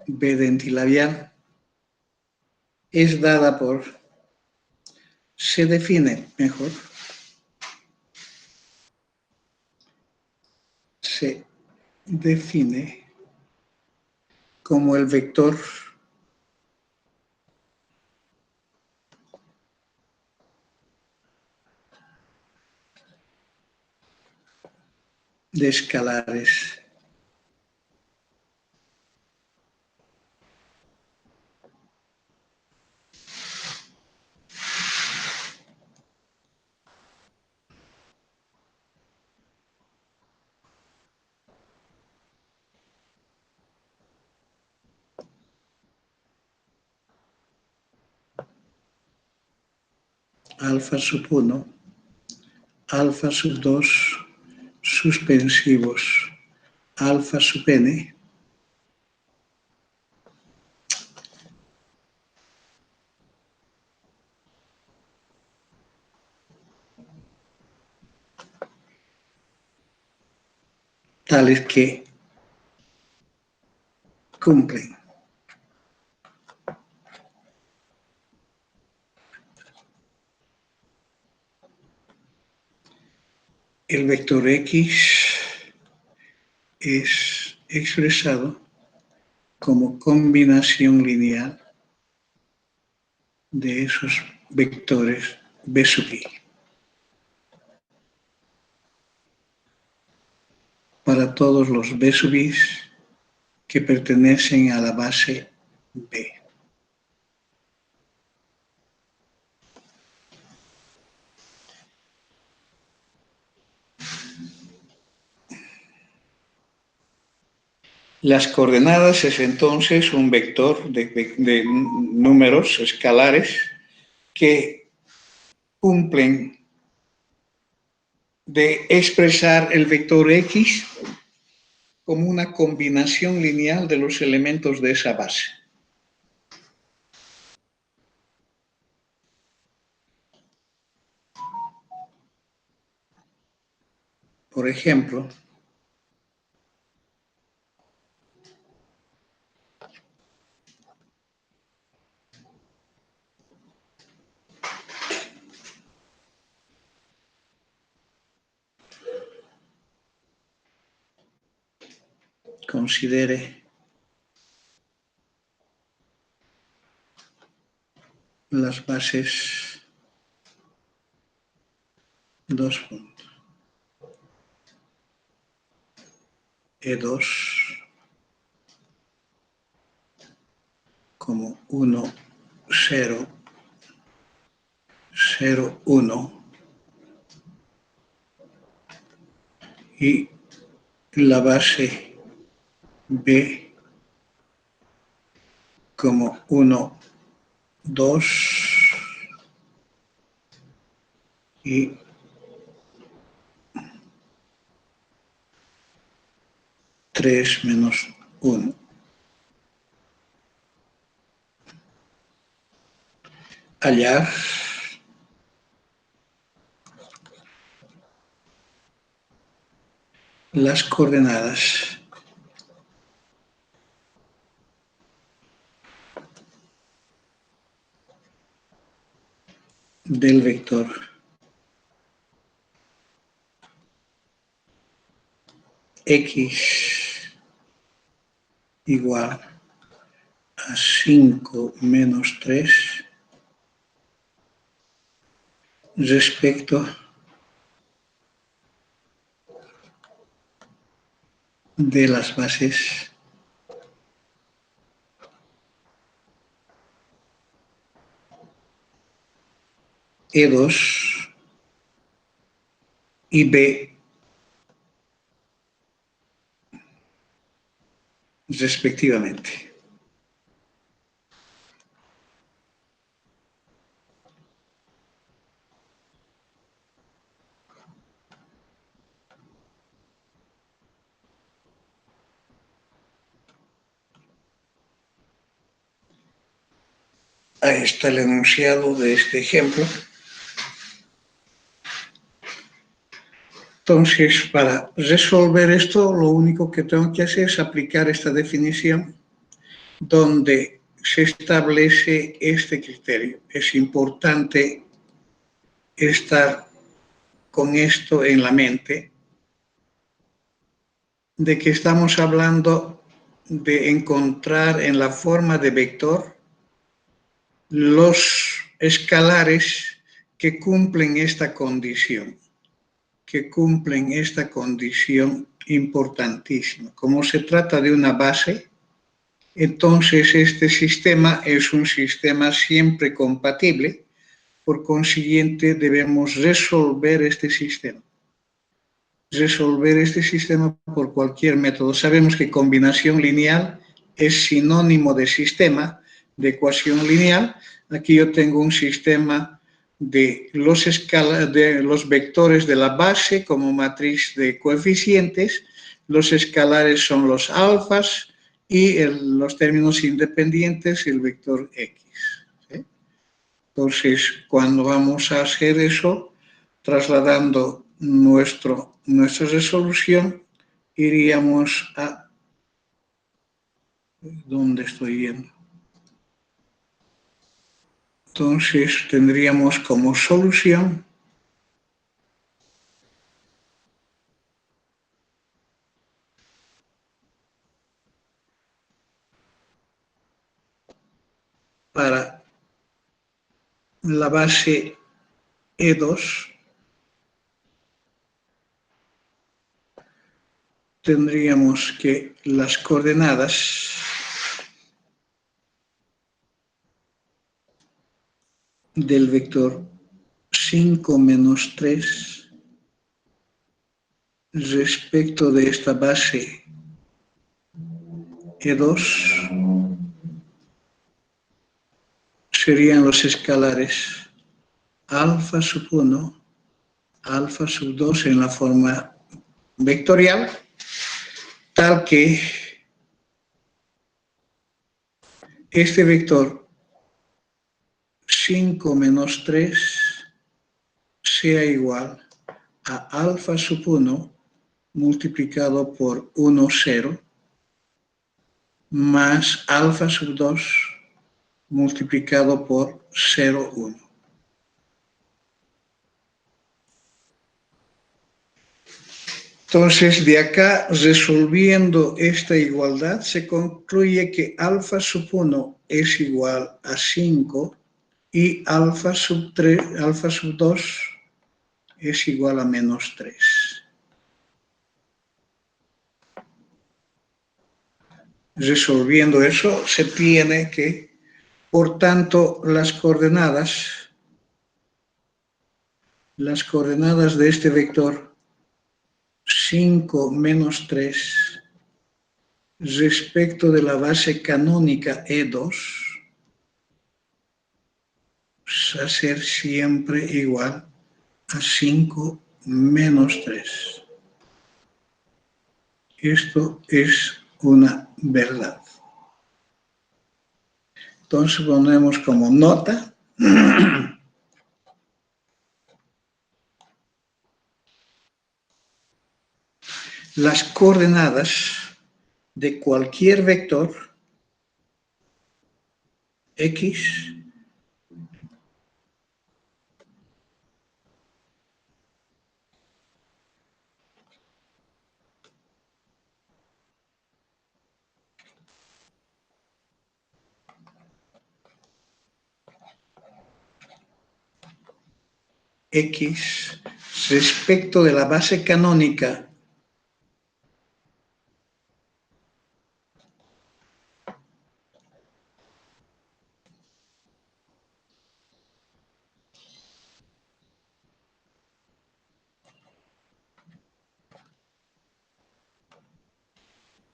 B dentilabial es dada por, se define mejor, se define como el vector de escalares alfa sub 1, alfa sub 2, suspensivos, alfa sub n, tales que cumplen el vector X es expresado como combinación lineal de esos vectores B sub I. Para todos los B sub I que pertenecen a la base B. Las coordenadas es entonces un vector de números escalares que cumplen de expresar el vector X como una combinación lineal de los elementos de esa base. Por ejemplo, considere las bases 2 puntos. E2 como 1, 0, 0, 1 y la base B como 1, 2 y 3 menos 1. Hallar las coordenadas del vector x igual a 5 menos 3 respecto de las bases E2 y B respectivamente. Ahí está el enunciado de este ejemplo. Entonces, para resolver esto, lo único que tengo que hacer es aplicar esta definición donde se establece este criterio. Es importante estar con esto en la mente, de que estamos hablando de encontrar en la forma de vector los escalares que cumplen esta condición importantísima. Como se trata de una base, entonces este sistema es un sistema siempre compatible, por consiguiente debemos resolver este sistema por cualquier método. Sabemos que combinación lineal es sinónimo de sistema, de ecuación lineal. Aquí yo tengo un sistema de los vectores de la base como matriz de coeficientes, los escalares son los alfas y los términos independientes el vector x. ¿Sí? Entonces, cuando vamos a hacer eso, trasladando nuestra resolución, iríamos a... ¿Dónde estoy yendo? Entonces, tendríamos como solución para la base E2, tendríamos que las coordenadas del vector 5 menos 3 respecto de esta base E2 serían los escalares alfa sub 1, alfa sub 2 en la forma vectorial, tal que este vector 5 menos 3 sea igual a alfa sub 1 multiplicado por 1, 0, más alfa sub 2 multiplicado por 0, 1. Entonces, de acá, resolviendo esta igualdad, se concluye que alfa sub 1 es igual a 5 y alfa sub 2 es igual a menos 3. Resolviendo eso, se tiene que, por tanto, las coordenadas de este vector 5 menos 3 respecto de la base canónica E2 va a ser siempre igual a 5 menos 3. Esto es una verdad. Entonces ponemos como nota las coordenadas de cualquier vector X respecto de la base canónica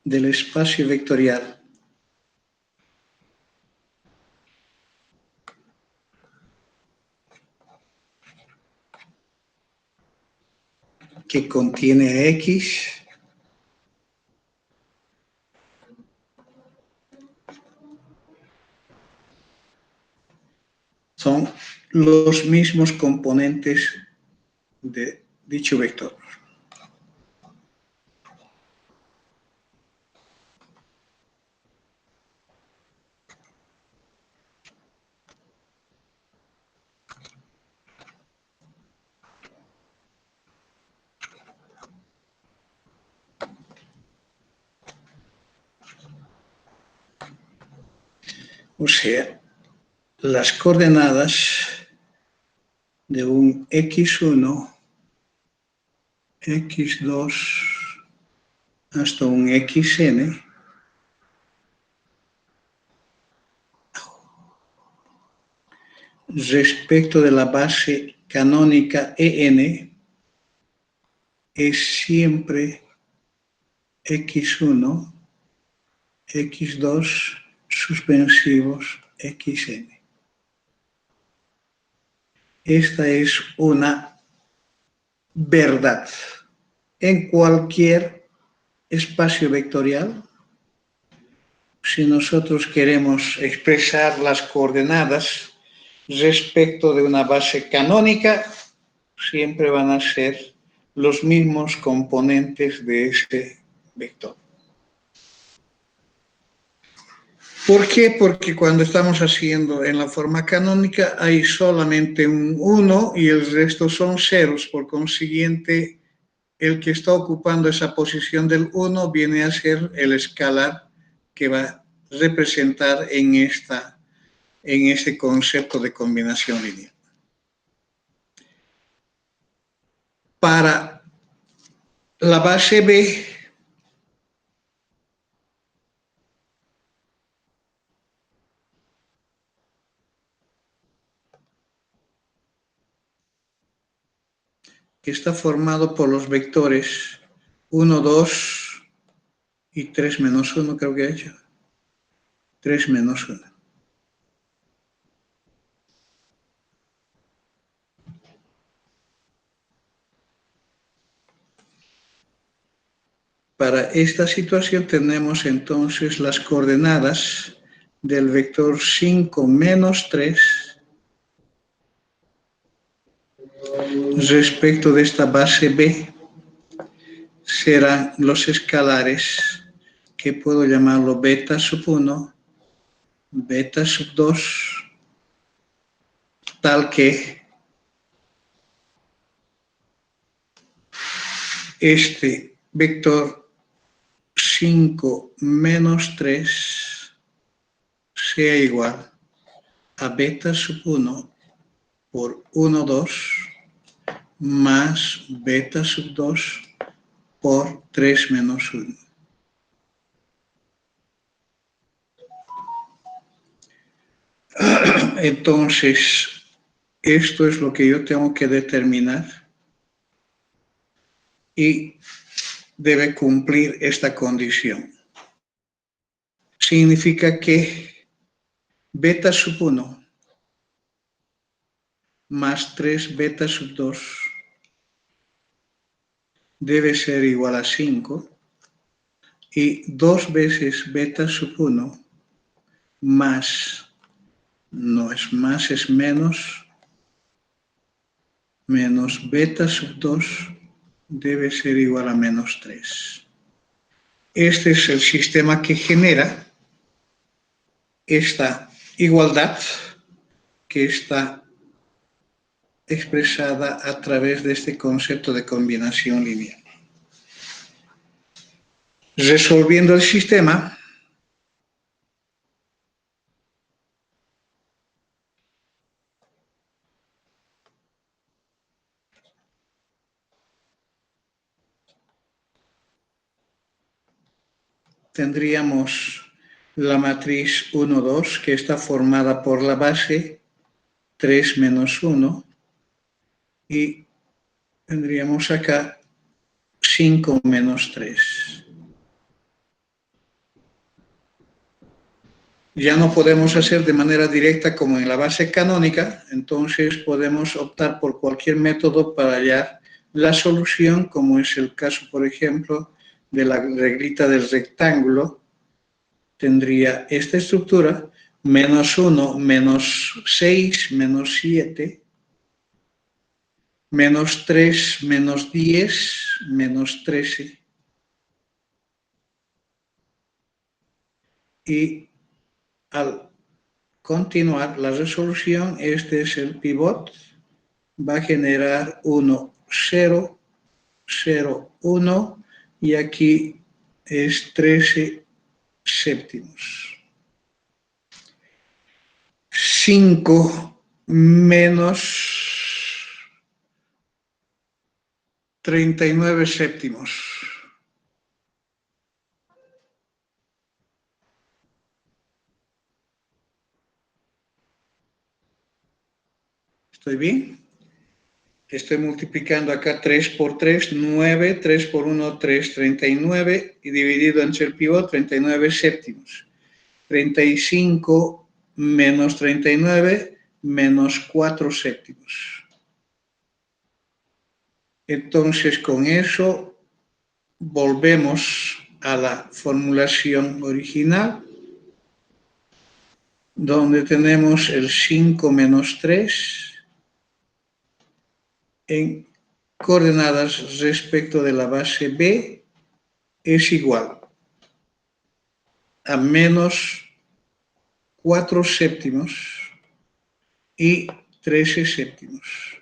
del espacio vectorial que contiene a X son los mismos componentes de dicho vector. O sea, las coordenadas de un X1, X2 hasta un Xn respecto de la base canónica En es siempre X1, X2 suspensivos Xn. Esta es una verdad en cualquier espacio vectorial. Si nosotros queremos expresar las coordenadas respecto de una base canónica, siempre van a ser los mismos componentes de ese vector. ¿Por qué? Porque cuando estamos haciendo en la forma canónica hay solamente un 1 y el resto son ceros. Por consiguiente, el que está ocupando esa posición del 1 viene a ser el escalar que va a representar en este concepto de combinación lineal. Para la base B, que está formado por los vectores 1, 2 y 3 menos 1, creo que he hecho. 3 menos 1. Para esta situación tenemos entonces las coordenadas del vector 5 menos 3 respecto de esta base B serán los escalares que puedo llamarlo beta sub 1, beta sub 2, tal que este vector 5 menos 3 sea igual a beta sub 1 por 1, 2 más beta sub 2 por 3 menos 1. Entonces, esto es lo que yo tengo que determinar y debe cumplir esta condición. Significa que beta sub 1 más 3 beta sub 2 debe ser igual a 5 y 2 veces beta sub 1 más, no es más, es menos beta sub 2 debe ser igual a menos 3. Este es el sistema que genera esta igualdad que está expresada a través de este concepto de combinación lineal. Resolviendo el sistema, tendríamos la matriz 1, 2, que está formada por la base 3 menos 1, y tendríamos acá 5 menos 3. Ya no podemos hacer de manera directa como en la base canónica, entonces podemos optar por cualquier método para hallar la solución, como es el caso, por ejemplo, de la reglita del rectángulo. Tendría esta estructura: menos 1, menos 6, menos 7, menos 3, menos 10, menos 13. Y al continuar la resolución, este es el pivot, va a generar 1, 0, 0, 1, y aquí es 13 séptimos. 5 menos 39 séptimos. ¿Estoy bien? Estoy multiplicando acá 3 por 3, 9, 3 por 1, 3, 39, y dividido entre el pivot, 39 séptimos. 35 menos 39 menos 4 séptimos. Entonces, con eso volvemos a la formulación original, donde tenemos el 5 menos 3 en coordenadas respecto de la base B es igual a menos 4 séptimos y 13 séptimos.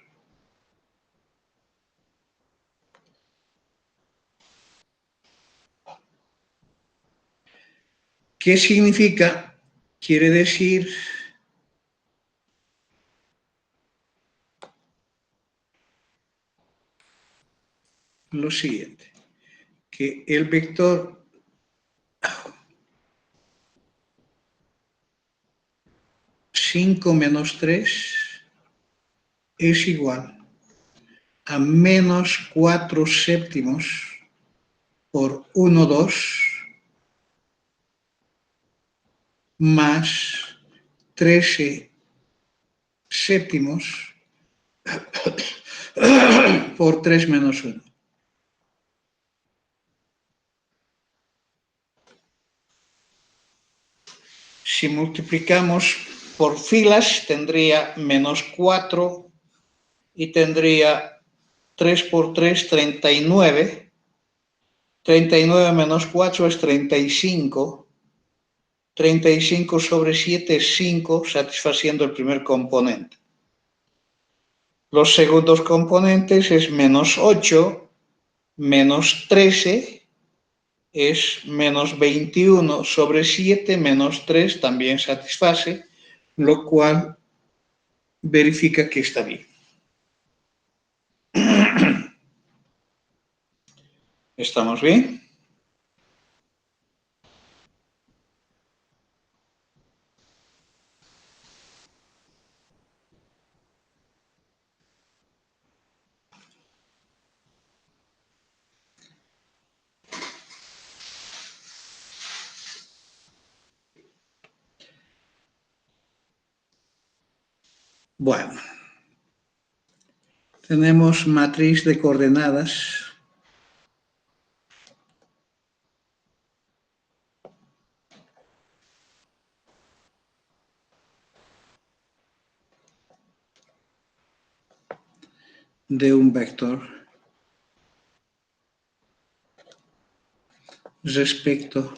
¿Qué significa? Quiere decir lo siguiente, que el vector cinco menos 3 es igual a menos 4 séptimos por 1, 2 más 13 séptimos por 3 menos 1. Si multiplicamos por filas, tendría menos 4 y tendría 3 por 3, 39, 39 menos 4 es 35. 35 sobre 7 es 5, satisfaciendo el primer componente. Los segundos componentes es menos 8, menos 13, es menos 21 sobre 7, menos 3 también satisface, lo cual verifica que está bien. ¿Estamos bien? Bueno, tenemos matriz de coordenadas de un vector respecto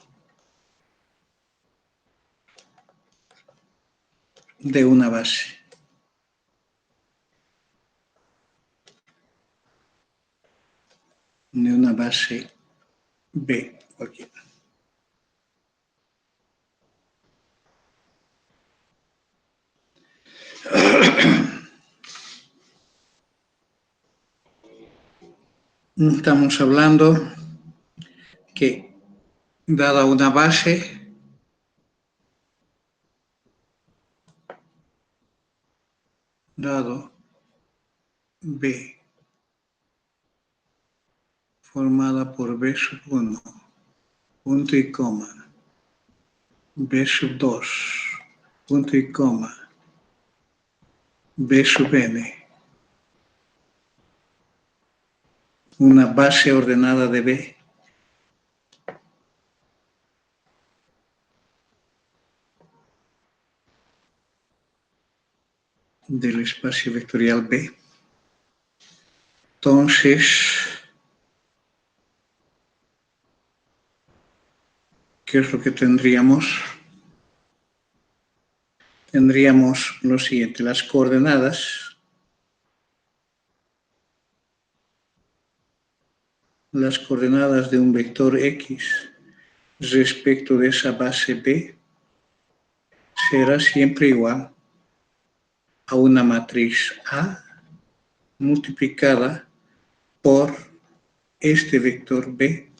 de una base. De una base B cualquiera. Estamos hablando que, dada una base, dado B formada por B sub 1, punto y coma, B sub 2, punto y coma, B sub n, una base ordenada de B, del espacio vectorial B. Entonces, ¿qué es lo que tendríamos? Tendríamos lo siguiente, las coordenadas de un vector X respecto de esa base B será siempre igual a una matriz A multiplicada por este vector B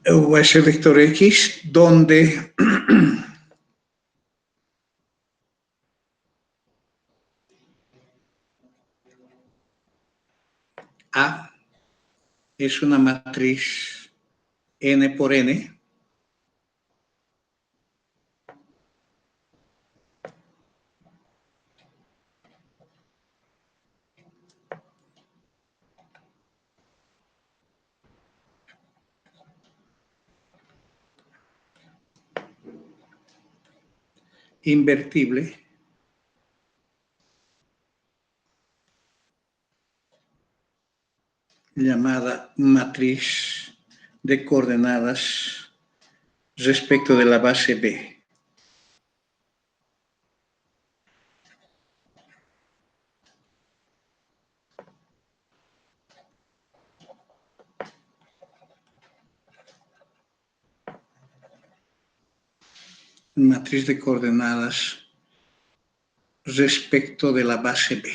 o ese vector X, donde A es una matriz n por n, invertible, llamada matriz de coordenadas respecto de la base B. Matriz de coordenadas respecto de la base B.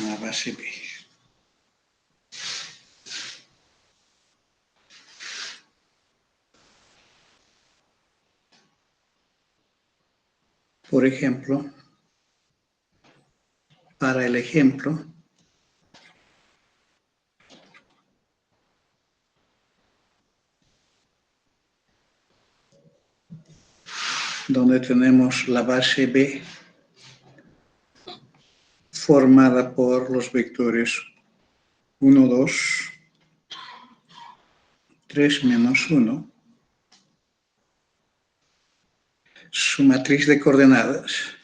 La base B. Por ejemplo, para el ejemplo, donde tenemos la base B formada por los vectores 1, 2, 3 menos 1, su matriz de coordenadas.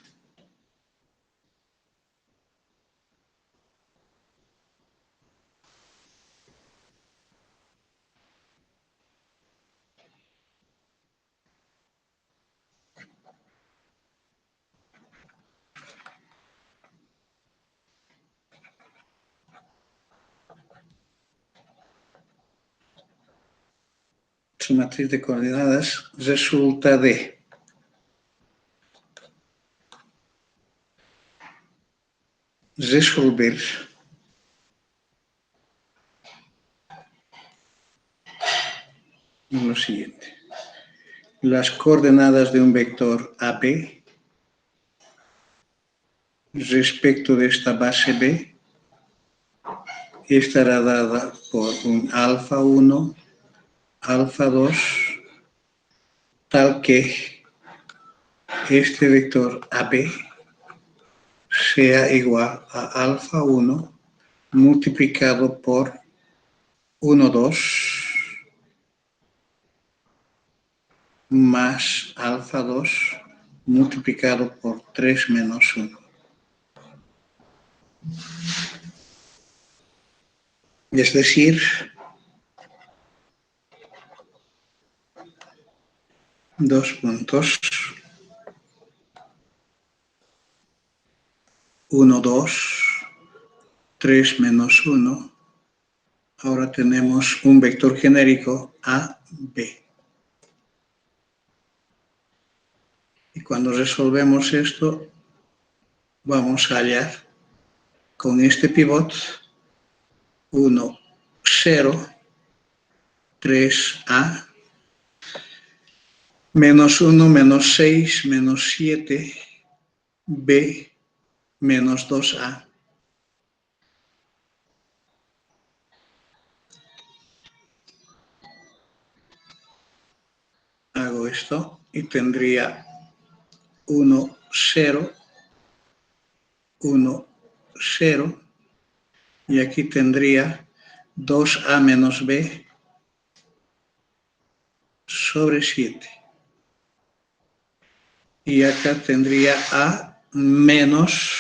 Su matriz de coordenadas resulta de resolver lo siguiente. Las coordenadas de un vector AB respecto de esta base B estará dada por un alfa 1, alfa 2, tal que este vector AB sea igual a alfa 1 multiplicado por 1, 2 más alfa 2 multiplicado por 3 menos 1. Es decir, dos puntos, 1, 2, 3 menos 1. Ahora tenemos un vector genérico A, B. Y cuando resolvemos esto, vamos a hallar con este pivot 1, 0, 3A, menos 1, menos 6, menos 7, B, menos 2A. Hago esto y tendría 1, 0, 1, 0, y aquí tendría 2A menos B sobre 7. Y acá tendría A menos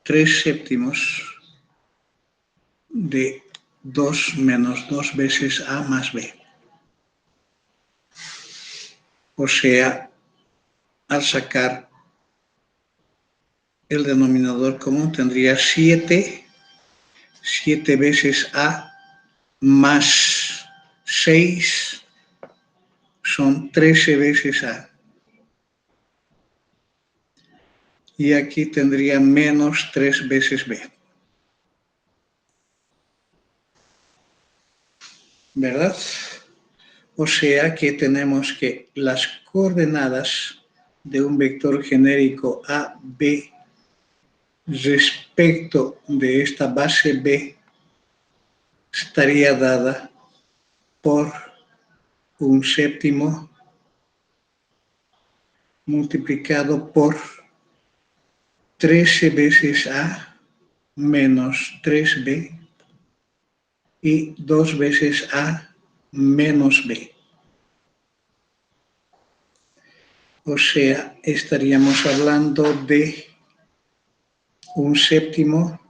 3 séptimos de 2 menos 2 veces A más B. O sea, al sacar el denominador común tendría 7 veces A más 6 son 13 veces A. Y aquí tendría menos 3 veces B. ¿Verdad? O sea que tenemos que las coordenadas de un vector genérico A, B respecto de esta base B estaría dada por un séptimo multiplicado por 13 veces A menos 3B y 2 veces A menos B. O sea, estaríamos hablando de un séptimo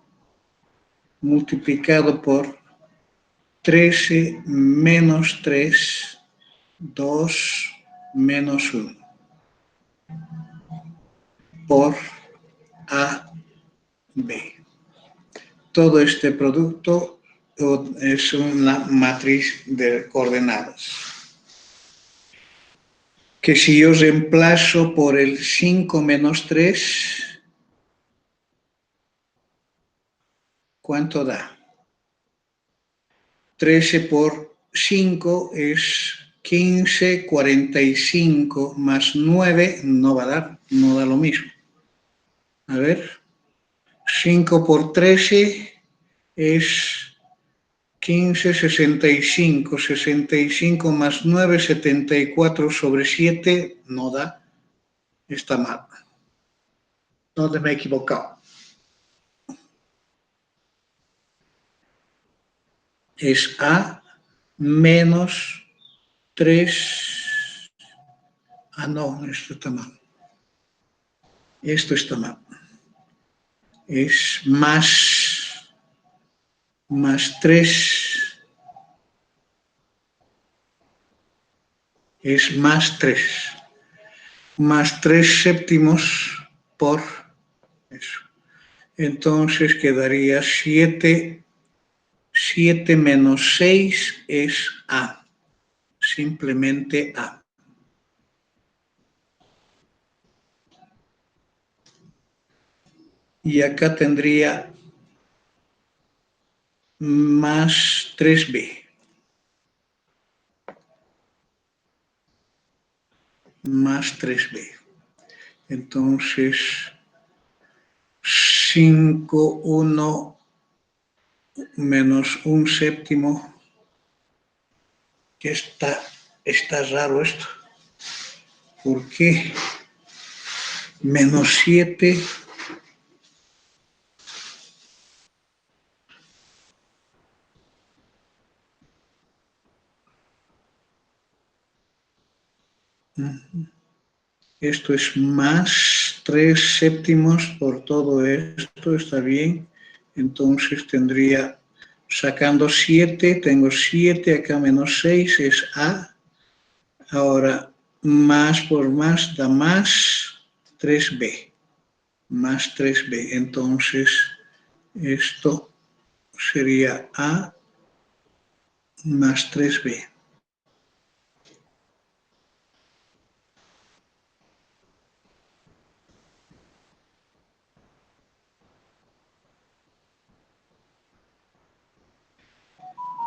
multiplicado por 13 menos 3, 2 menos 1 por A, B. Todo este producto es una matriz de coordenadas que si yo reemplazo por el 5 menos 3, ¿cuánto da? 13 por 5 es 15, 45 más 9 no va a dar, no da lo mismo. A ver, 5 por 13 es 15, 65. 65 más 9, 74 sobre 7, no da. Está mal. ¿Dónde me he equivocado? Es A menos 3. Ah, no, esto está mal. Esto está mal. Es más 3. Es más 3. Más 3 séptimos por eso. Entonces quedaría 7. 7 menos 6 es A. Simplemente A. Y acá tendría más 3B. Más 3B. Entonces, 5, 1 menos 1 séptimo. Que está raro esto. ¿Por qué? Menos 7. Esto es más 3 séptimos por todo esto, está bien. Entonces tendría, sacando 7, tengo 7, acá menos 6 es A. Ahora, más por más da más 3B. Más 3B. Entonces, esto sería A más 3B.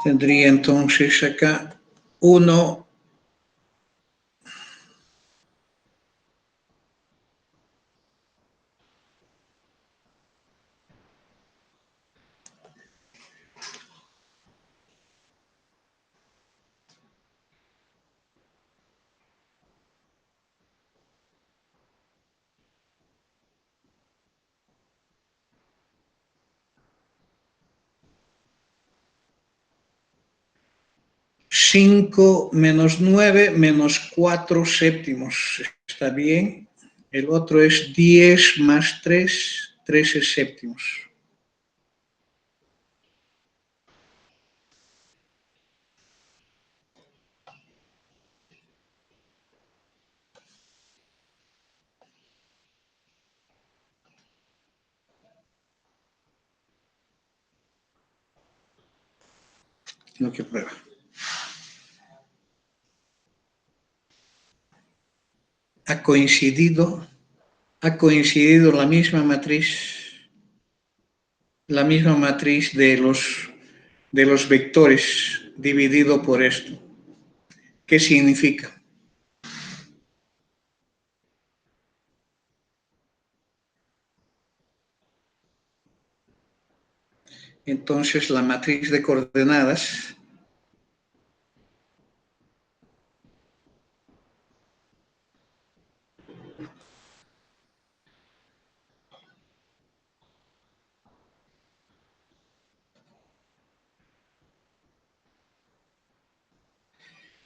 Tendría entonces acá 1. Cinco menos 9 menos 4 séptimos. Está bien. El otro es 10 más 3, 13 séptimos. Lo que prueba. Ha coincidido la misma matriz de los vectores dividido por esto. ¿Qué significa? Entonces la matriz de coordenadas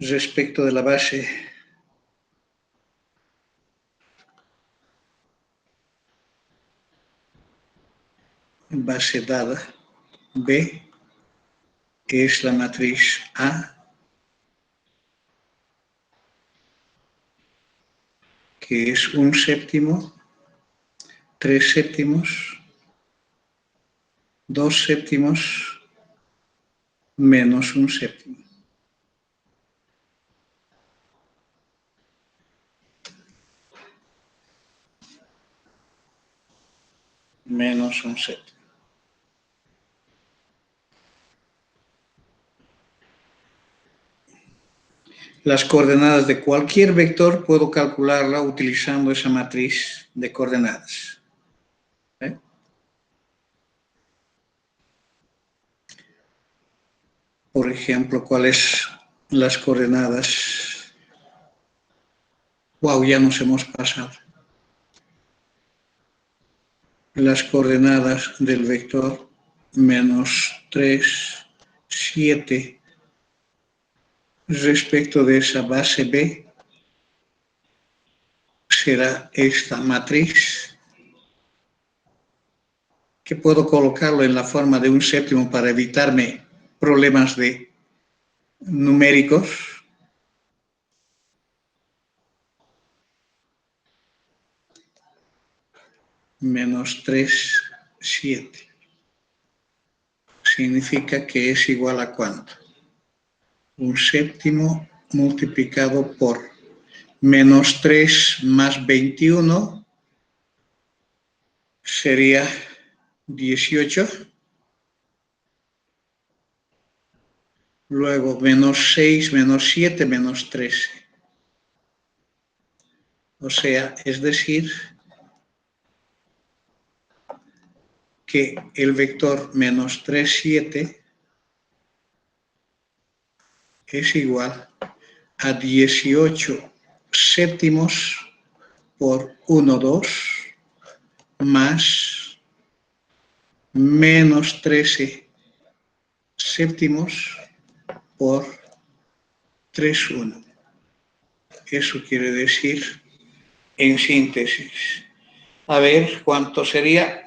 respecto de la base dada B, que es la matriz A, que es 1 séptimo, 3 séptimos, 2 séptimos, menos 1 séptimo. Menos 1 séptimo. Las coordenadas de cualquier vector puedo calcularla utilizando esa matriz de coordenadas. Por ejemplo, ¿cuáles las coordenadas? Wow, ya nos hemos pasado. Las coordenadas del vector -3, 7 respecto de esa base B será esta matriz, que puedo colocarlo en la forma de un séptimo para evitarme problemas de numéricos. -3, 7. Significa que es igual a ¿cuánto? Un séptimo multiplicado por -3 más 21 sería 18. Luego -6, -7, -13. O sea, es decir, que el vector -3, 7 es igual a 18 séptimos por 1, 2 más -13 séptimos por 3, 1. Eso quiere decir, en síntesis, a ver cuánto sería.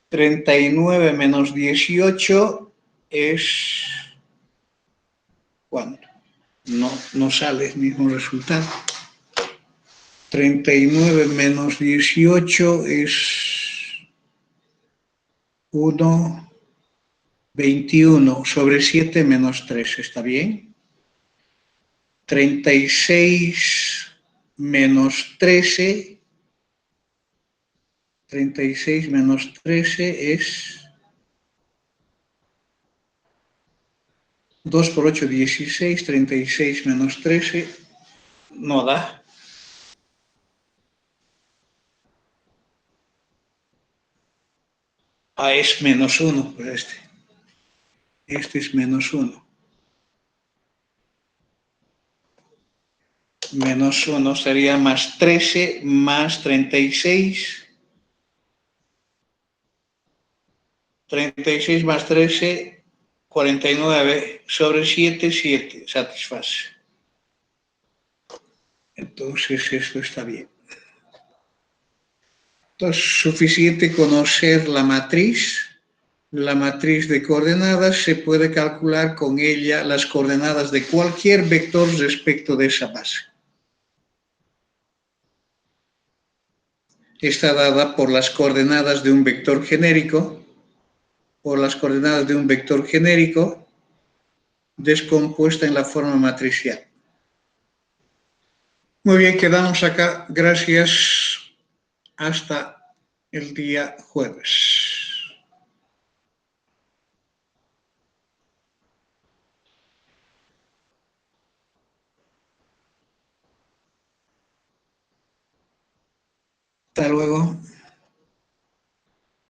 39 menos 18 es ¿cuánto? No sale el mismo resultado. 39 menos 18 es 1, 21 sobre 7 menos 3, ¿está bien? 36 menos 13, 36 menos 13 es 2 por 8, 16, 36 menos 13, no da. Es menos 1, pues este es menos 1. Menos 1 sería más 13 más 36. 36 más 13, 49 sobre 7, 7, satisface. Entonces esto está bien. Entonces, suficiente conocer la matriz. La matriz de coordenadas se puede calcular con ella las coordenadas de cualquier vector respecto de esa base. Está dada por las coordenadas de un vector genérico, descompuesta en la forma matricial. Muy bien, quedamos acá. Gracias. Hasta el día jueves. Hasta luego.